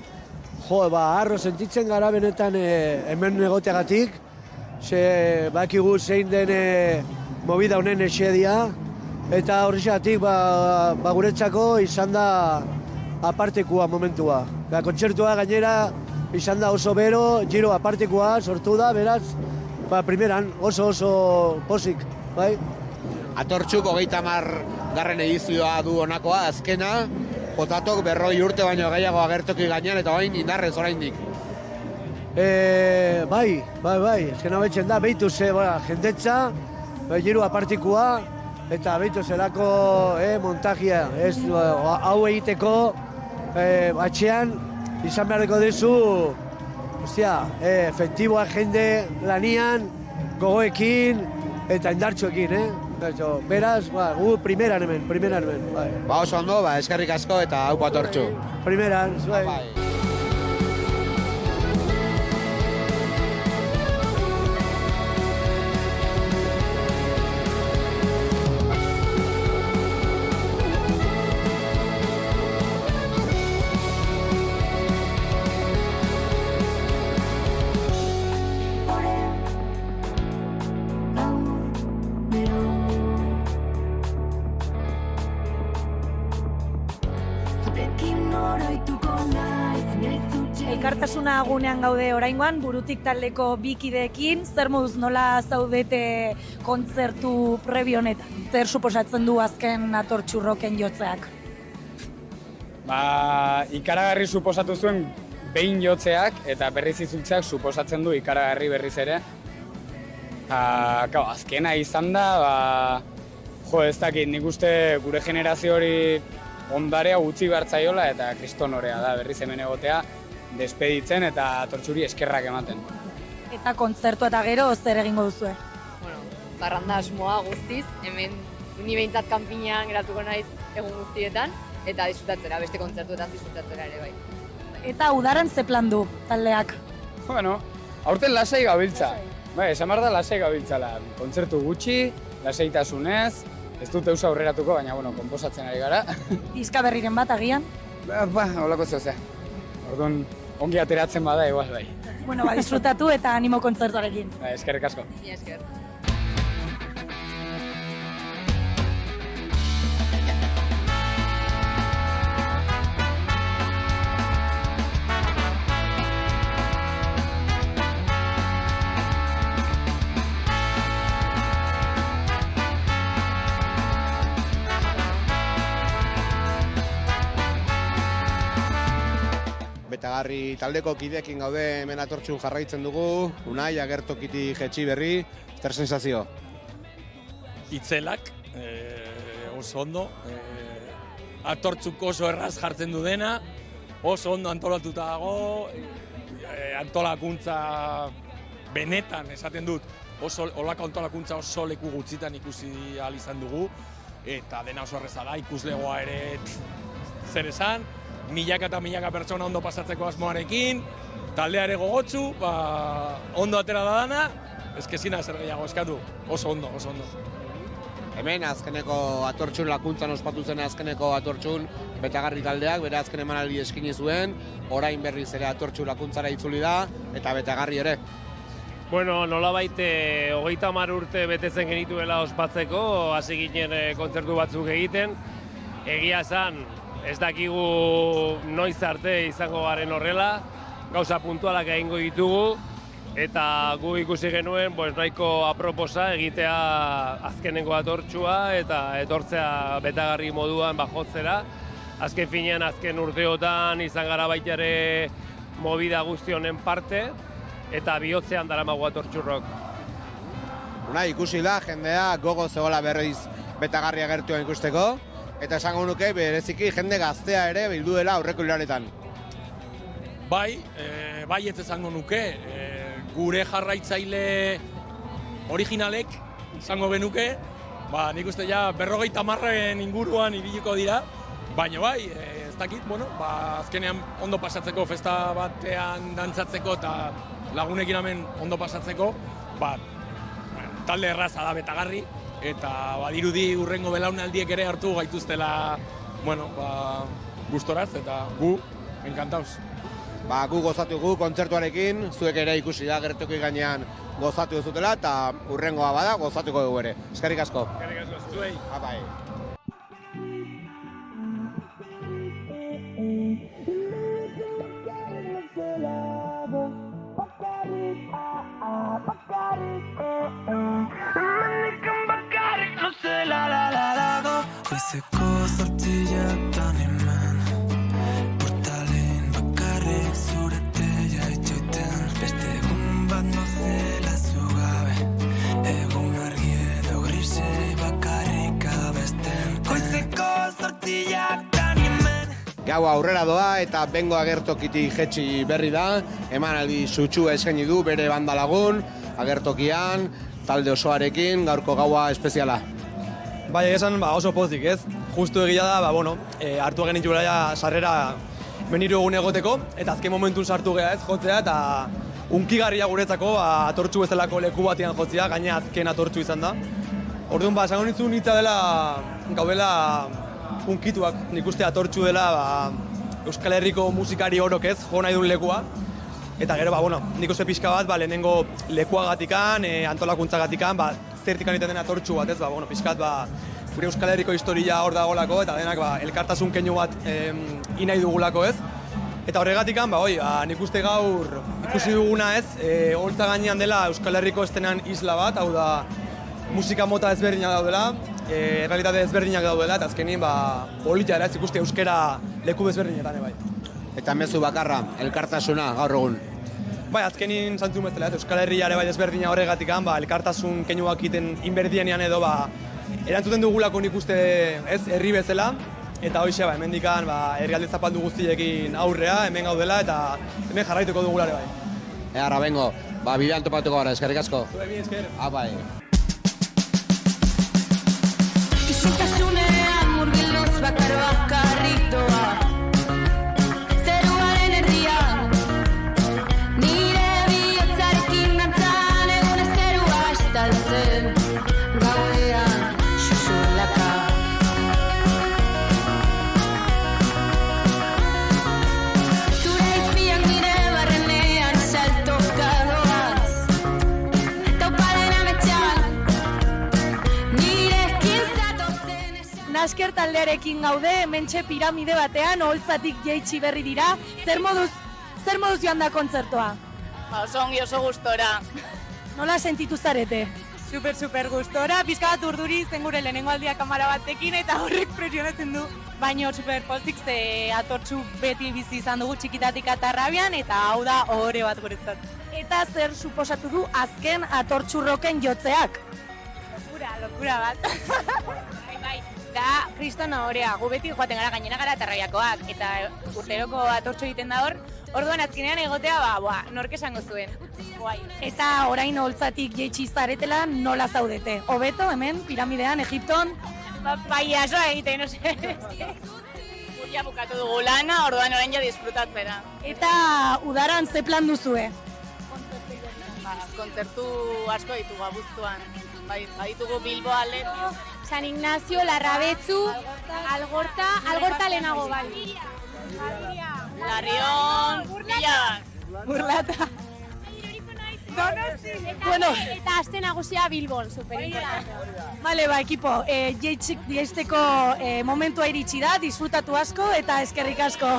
Jo, harro sentitzen gara benetan hemen egoteagatik, ze bakigu zein den movida honen esedia, eta horrexegatik guretzako izan da apartekua momentua. Kontzertua gainera izan da oso bero, giro apartekua sortu da, beraz, primeran oso posik, bai? Atortxuk 30. edizioa du honakoa, azkena, Potatok 40 urte baino gehiago agertoki gainean eta orain indarrez oraindik. Bai, azkena betzen da, behitu ze, jendetza, giro apartekua, eta behitu zelako montajia, hau egiteko, atxean, izan beharreko dezu, efektiboa jende lanian, gogoekin, eta indartxoekin, Beraz, gu primeran hemen. Oso ondo, eskerrik asko eta hau Atortxu. Primeran, zuai. Elkartasuna gunean gaude oraingoan, Burutik taldeko bikideekin, zer moduz nola zaudete kontzertu prebi honetan? Zer suposatzen du azken Atortxu rocken jotzeak? Ikaragarri suposatu zuen behin jotzeak eta berriz izultzeak suposatzen du ikaragarri berriz ere. Azkena izan da, ez dakit, nik uste gure generazio hori ondarea gutxi behartzaiola eta kristonorea da berriz hemen egotea, despeditzen eta Atortxuri eskerrak ematen. Eta kontzertua eta gero zer egingo duzue? Barranda asmoa guztiz, hemen ni behintzat kanpinean geratuko naiz egun guztietan, eta disfrutatzera, beste kontzertuetan disfrutatzera ere bai. Eta udaran ze plan du taldeak? Aurten lasai gabiltza. Esan behar da lasai gabiltzala. Kontzertu gutxi, lasaitasunez, ez dut eusa aurreratuko, baina konposatzen ari gara. Diska berriren bat agian? Holako zehozea. Orduan, ongi ateratzen bada, igual bai. Disfrutatu eta animo kontzertuarekin. Eskerrik asko. Esker. Betagarri taldeko kideekin gaude hemen Atortxun jarraitzen dugu, Unai agertokiti jetxi berri, zer sensazio? Itzelak, oso ondo, Atortxuk oso erraz jartzen du dena, oso ondo antolatuta dago, antolakuntza benetan esaten dut, olako antolakuntza oso leku gutxitan ikusi ahal izan dugu, eta dena oso erreza da, ikuslegoa ere zer esan, milaka eta milaka pertsona ondo pasatzeko asmoarekin, taldea ere gogotsu, ondo atera da dana, ezkezina zer gehiago eskatu, oso ondo. Hemen azkeneko atortxun lakuntzan ospatu zen azkeneko atortxun Betagarri taldeak, bere azken emanaldi eskini zuen, orain berriz ere atortxu lakuntzara itzuli da, eta Betagarri ere. Bueno, nolabait 30 urte betetzen genituela ospatzeko, hasi ginen kontzertu batzuk egiten. Egia esan, ez dakigu noiz arte izango garen horrela, gauza puntualak egingo ditugu, eta gu ikusi genuen nahiko aproposa egitea azkenengo atortxua eta etortzea Betagarri moduan bajotzera. Azken finean, azken urteotan izan gara baita ere movida guzti honen parte, eta bihotzean daramagu atortxurrok. Ikusi da, jendea gogo zegoela berriz Betagarri agertuen ikusteko, eta esango nuke bereziki jende gaztea ere bildu dela aurreko hilaretan. Bai ez esango nuke, gure jarraitzaile originalek izango benuke, nik uste ja 50 inguruan ibiliko dira, baina bai, ez dakit, azkenean ondo pasatzeko, festa batean dantzatzeko eta lagunekin hemen ondo pasatzeko, talde erraza da Betagarri, eta badirudi urrengo belaunaldiek ere hartu gaituztela, gustoraz, eta gu, enkantauz. Gu gozatugu kontzertuarekin, zuek ere ikusi da gertuko gainean gozatu duzutela, eta urrengoa bada gozatuko dugu ere. Eskerrik asko. Eskerrik asko, zuei. Bai. Goizeko zortziak dan hemen Portalin bakarrik zure teia itxoiten Beste egun bat nozela zugabe Egun argi edo grisei bakarrik abesten Goizeko zortziak dan hemen Gaua aurrera doa eta bengo agertokitik jetxi berri da, emanaldi sutsu eskaini du bere banda lagun, agertokian, talde osoarekin, gaurko gaua espeziala. Bai, esan oso pozik, ez? Justu egia da, hartu egin itxura ja sarrera meniru egun egoteko, eta azken momentun sartu geha ez, jotzea, eta unkigarria guretzako atortxu bezalako leku batean jotzea, gaina azken atortxu izan da. Orduan, esango nintzun hitza dela, gaudela unkituak, nik uste atortxu dela Euskal Herriko musikari orok ez, jo nahi duen lekua. Eta gero, nik uste pixka bat, lehenengo lekuagatikan, antolakuntzagatikan, zertikan egiten den atortxu bat ez, pixkat, gure Euskal Herriko historia hor dagolako, eta denak elkartasun keinu bat inai dugulako ez. Eta horregatikan, nik uste gaur ikusi duguna ez, holtza gainean dela Euskal Herriko estenan isla bat, hau da musika mota ezberdinak daudela, realitate ezberdinak daudela, eta azkenin polita ez ikuste euskera leku ezberdinetan, bai. Eta mezu bakarra, elkartasuna gaur egun. Bai, azkenin zantzun bezala, Euskal Herriare bai ezberdina horregatikan, elkartasun keinuak iten inberdienean edo, erantzuten dugulako nik uste ez, herri bezala, eta hoxe, hemendikan, herrialde zapaldu guztiekin aurrea, hemen gaudela, eta hemen jarraituko dugulare bai. Egarra, bengo, bidean topatuko gara, eskerrik asko. Zue, bi esker. Bai. Isiltasunean murgilduz bakar bakarrik doa Zeruaren erdian Nire bihotzarekin dantzan egun zerua estaltzen Gauean xuxurlaka Zure izpiak nire barrenean saltoka doaz Tauparen ametxan Nasker taldearekin gaude, hementxe piramide batean, oholtzatik jaitsi berri dira. Zer moduz joan da kontzertua? Oso ongi, oso gustora. Nola sentitu zarete? Super gustora, pizka bat urduri zen gure lehenengo aldia kamara batekin eta horrek presionatzen du. Baina super pozik ze atortxu beti bizi izan dugu txikitatik atarrabian eta hau da ohore bat guretzat. Eta zer suposatu du azken atortxurroken jotzeak? Lokura bat. Bai. Da, kriston ahorea, gu beti joaten gara gainera gara atarrabiakoak eta urteroko atortxo egiten da hor, Orduan azkenean egotea, nork esango zuen. Eta orain holtzatik jeitsi zaretela nola zaudete? Hobeto hemen, piramidean, Egipton? Paiasoa egiten, Guria bukatu dugu lana, orduan orain ja disfrutatzera. Eta udaran ze plan duzue? Kontzertu asko ditugu abuztuan. Baditugu Bilbo Athletic, San Ignacio, Larrabetzu, Algorta lehenago bai. Larrion, Villa. Burlata. Eta aste nagusia Bilbon, superimportante. Vale, ekipo, jeisteko momentua iritsi da, disfrutatu asko eta eskerrik asko.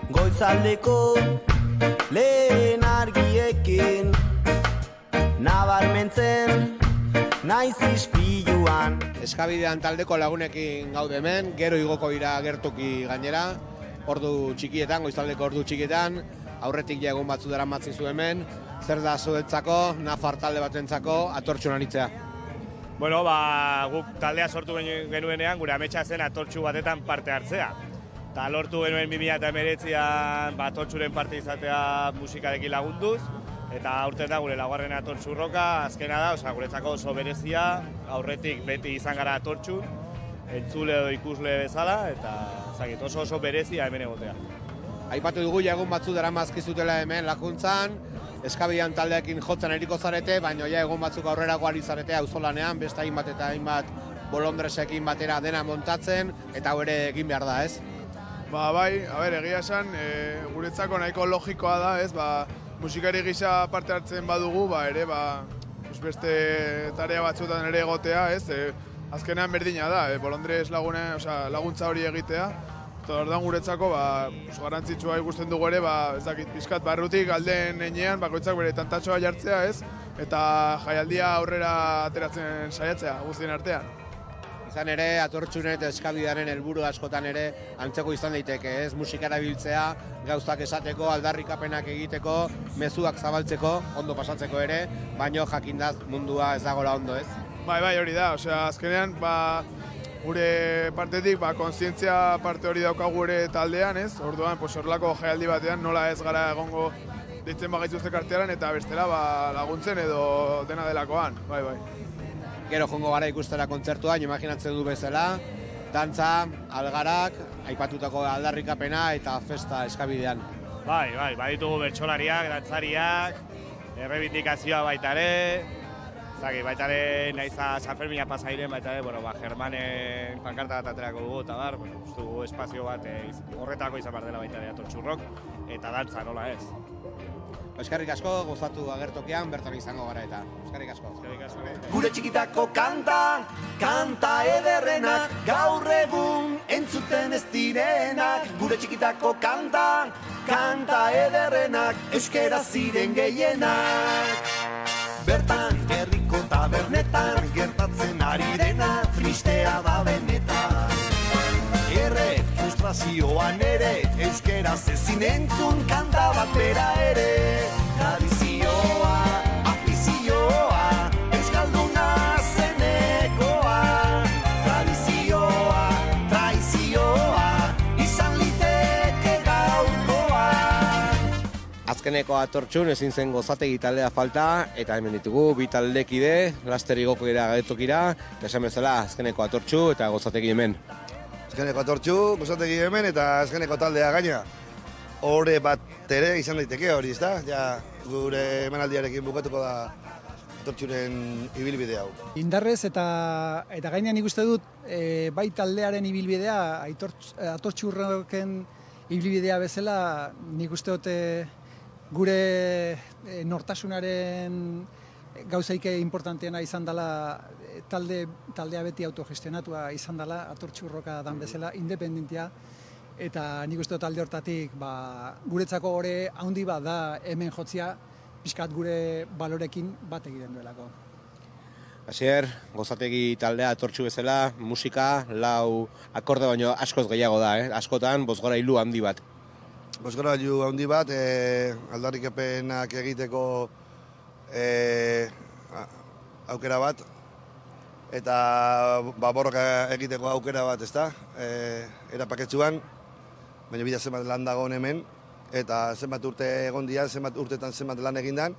Goizaldeko lehen argiekin nabarmentzen naiz ispiluan. Eskabidean taldeko lagunekin gaude hemen, gero igoko dira gertuki gainera, ordu txikietan, goizaldeko ordu txikietan, aurretik ja egun batzu daramatzen zu hemen, zer da zuetzako, Nafar talde batentzako Atortxun anitzea? Bueno, guk taldea sortu genuenean, gure ametsa zen Atortxu batetan parte hartzea. Eta lortu genuen 2019an Atortxuren parte izatea musikarekin lagunduz, eta aurten da gure laugarren Atortxu roka, azkena da, guretzako oso berezia, aurretik beti izan gara Atortxun, entzule edo ikusle bezala, eta oso berezia hemen egotea. Aipatu dugu ja egun batzu daramazkizutela hemen lakuntzan, Eskabidean taldeekin jotzen eriko zarete, baina ja egun batzuk aurrerako ari zarete auzolanean, beste hainbat eta hainbat bolondresekin batera dena montatzen, eta hau ere egin behar da, ez? Bai, egia esan, guretzako nahiko logikoa da, ez, musikari gisa parte hartzen badugu, ere, beste tarea batzuetan ere egotea, ez, azkenean berdina da, bolondrez laguntza hori egitea, eta orduan guretzako, garrantzitsua ikusten dugu ere, ez dakit, pixkat barrutik aldeen enean, bakoitzak bere tantatxoa jartzea, ez, eta jaialdia aurrera ateratzen saiatzea, guztien artean. Izan ere, Atortxunen eta Eskabidearen helburu askotan ere antzeko izan daiteke, ez? Musikara biltzea, gauzak esateko, aldarrikapenak egiteko, mezuak zabaltzeko, ondo pasatzeko ere, baino jakindaz mundua ez dagoela ondo, ez? Bai, hori da, azkenean, gure partetik, kontzientzia parte hori daukagu ere taldean, ez? Orduan, horrelako jaialdi batean nola ez gara egongo deitzen bagaituzte kartearan eta bestela laguntzen edo dena delakoan, bai. Gero jongo gara ikustera kontzertuan, imaginatzen du bezala, dantza, algarak, aipatutako aldarrikapena eta festa Eskabidean. Bai, baditugu bertsolariak, dantzariak, errebindikazioa baita ere, baita ere nahiza San Fermina pasairen, baita ere, Germanen pankarta bat aterako dugu, eta uste dugu espazio bat horretako izan behar dela baita ere Atortxurrok, eta dantza nola ez. Eskerrik asko, gozatu agertokian, bertan izango gara eta. Eskerrik asko. Gure txikitako kanta ederrenak, gaur egun entzuten ez direnak. Gure txikitako kanta ederrenak, euskera ziren gehienak. Bertan herriko tabernetan, gertatzen ari dena, tristea da benetan. Frustrazioan ere, euskeraz ezin entzun kanta bat bera ere. Tradizioa, afizioa, euskalduna zenekoa. Tradizioa, traizioa, izan liteke gaurkoa. Azkeneko Atortxun ezin zen gozategi taldea falta, eta hemen ditugu bi taldekide, laster igoko dira gaitokira, eta esan bezala azkeneko Atortxu eta gozategi hemen. Azkeneko Atortxu, gozategi hemen eta azkeneko taldea gaina. Hore bat ere izan daiteke hori, ezta? Ja, gure emanaldiarekin bukatuko da Atortxuren ibilbide hau. Indarrez eta gainean ikuste dut bai taldearen ibilbidea, Atortxurroken ibilbidea bezala, nik uste dut gure nortasunaren gauzaike importanteena izan dela taldea beti autogestionatua izan dela, Atortxurroka dan bezala, independentia, eta nik uste dut talde hortatik guretzako gore handi bat da hemen jotzia, pixkat gure balorekin bat egiten duelako. Asier, Gozategi taldea Atortxu bezala, musika, lau akorde baino askoz gehiago da, askotan bozgorailu handi bat. Bozgorailu handi bat, aldarrikapenak egiteko aukera bat, eta borroka egiteko aukera bat, ezta? Erapaketsuan, baina bila zenbat lan dagoen hemen, eta zenbat urte egon dian, zenbat urtetan zenbat lan egindan,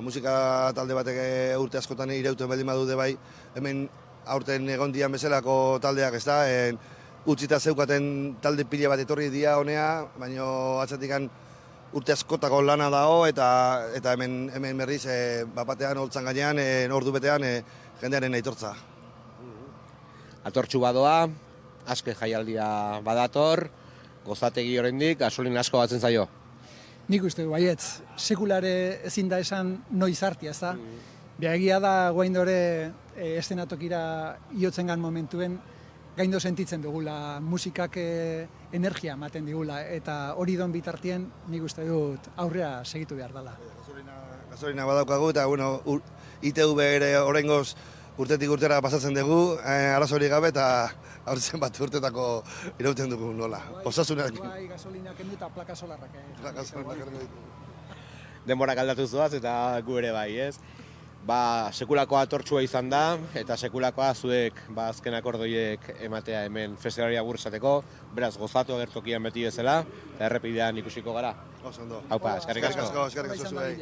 musika talde batek urte askotan irauten baldin badude bai, hemen aurten egon dian bezalako taldeak, ezta? Utzita zeukaten talde pila bat etorri dia honea, baina atzatikan urte askotako lana dago, eta hemen berriz batean holtzan gainean, ordu betean jendearen aitortza. Atortxu badoa, aske jaialdia badator, Gozategi oraindik gasolin asko batzen zaio. Nik uste baietz, sekulare ezin da esan noiz hartia, ezta? Egia da guaindore estenatokira iotzen gan momentuen, gaindo sentitzen dugula, musikak energia ematen digula, eta hori don bitartien nik uste dut aurrea segitu behar dela. Gasolina badaukagu, eta ITV ere oraingoz urtetik urtera pasatzen dugu, arazorik gabe, eta aurtzen bat urtetako irauten dugu nola. Osasunak. Bai, gasolinak kendu eta plaka solarrak. Denborak aldatu zuaz eta gu ere bai, ez? Sekulakoa Atortxua izan da, eta sekulakoa zuek azken akordoiek ematea hemen festivalari agur esateko, beraz gozatu agertokian beti bezala, eta errepidean ikusiko gara. Oso ondo. Haupa, eskerrik asko. Eskerrik asko zuei.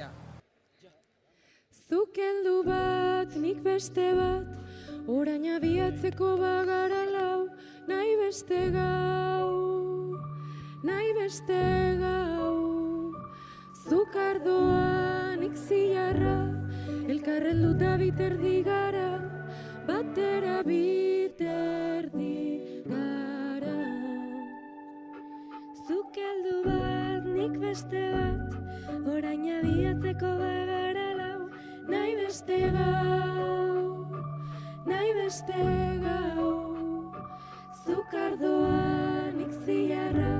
Zuk heldu bat, nik beste bat, orain abiatzeko bagara lau, nahi beste gau, nahi beste gau. Zuk ardoa, nik zilarra, elkarrelduta biterdi gara, batera biterdi gara. Zuk heldu bat, nik beste bat, orain abiatzeko bagara lau, nahi beste gau, nahi beste gau. Zuk ardoa, nik zilarra,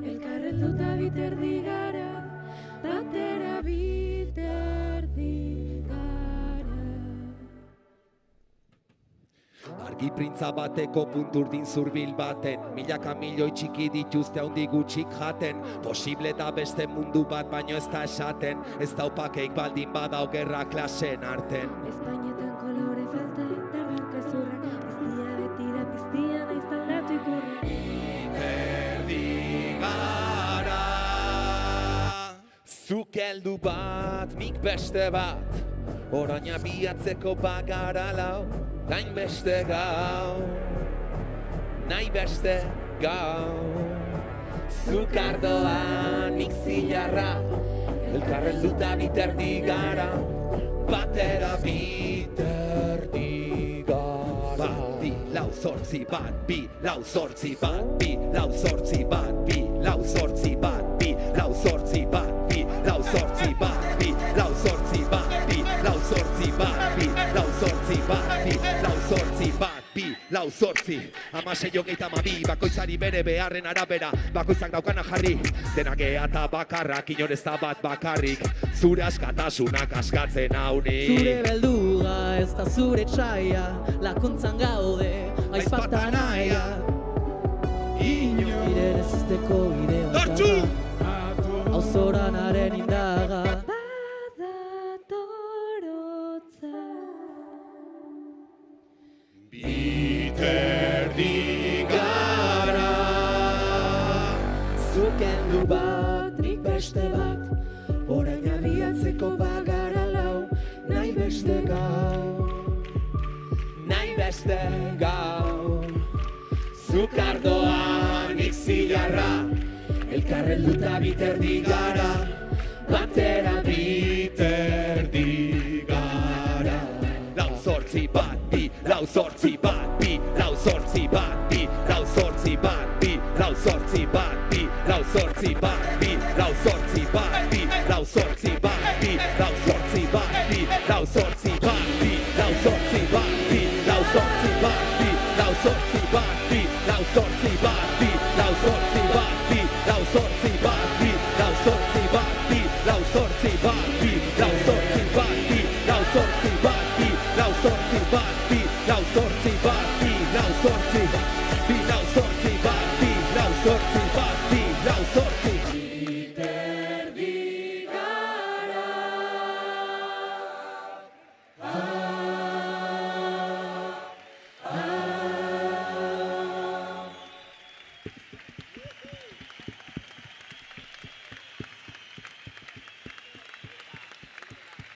elkarrelduta biterdi gara, batera biterdi gara. Argi printza bateko punturdin zurbil baten, milaka milioi txiki dituzte handi gutxik jaten, posible da beste mundu bat baino ez da esaten, ez da opakeik baldin badau gerra klasen arten. Espainetan kolore falta, dardarka zurrak, piztia beti da piztia naiz aldatu ikurra. Biterdi gara, zuk heldu bat, nik beste bat, orain abiatzeko bagara lau, nahi beste gau, nahi beste gau. Zuk ardoa, nik zilarra, elkarrelduta biterdi gara, batera biterdi gara. Bat, bi, lau, zortzi, bat, bi, lau, zortzi, bat, bi, lau, zortzi, bat, bi, lau, zortzi, bat, bi, lau, zortzi, bat, bi, lau, zortzi, bat, bi, lau, zortzi, bat, bi, lau, zortzi, bat, bi, lau, zortzi, bat, bi, lau, zortzi, bat, bi, lau, zortzi. Amasei hogeita amabi, bakoitzari bere beharren arabera, bakoitzak daukana jarri, denak eta bakarrak, inorez da bat bakarrik, zure askatasunak askatzen haunik. Zure beldurra ez da zure txaia, lakuntzan gaude, aizpata naia. Ire nezizteko ide Tortxu! Auzoranaren indaga. Biterdi gara, zuk heldu bat, nik beste bat, orain abiatzeko bagara lau, nahi beste gau, nahi beste gau. Zuk ardoa, nik zilarra, elkarrelduta biterdi gara, batera biterdi gara. Lau zortzi bat, bi, lau zortzi bat, bi, lau zortzi bat, bi, lau zortzi bat, bi, lau zortzi bat, bi, lau zortzi bat, bi, lau zortzi bat, bi, lau zortzi bat, bi, lau zortzi bat, bi, lau zortzi bat, bi, lau zortzi bat, bi, lau zortzi bat, bi, lau zortzi bat, bi, lau zortzi bat, bi, lau zortzi bat, bi, lau zortzi bat, bi, lau zortzi bat, bi, lau zortzi bat, bi, lau lau zortzi, bat, bi, lau zortzi, bi, lau zortzi, bat, bi, lau zortzi.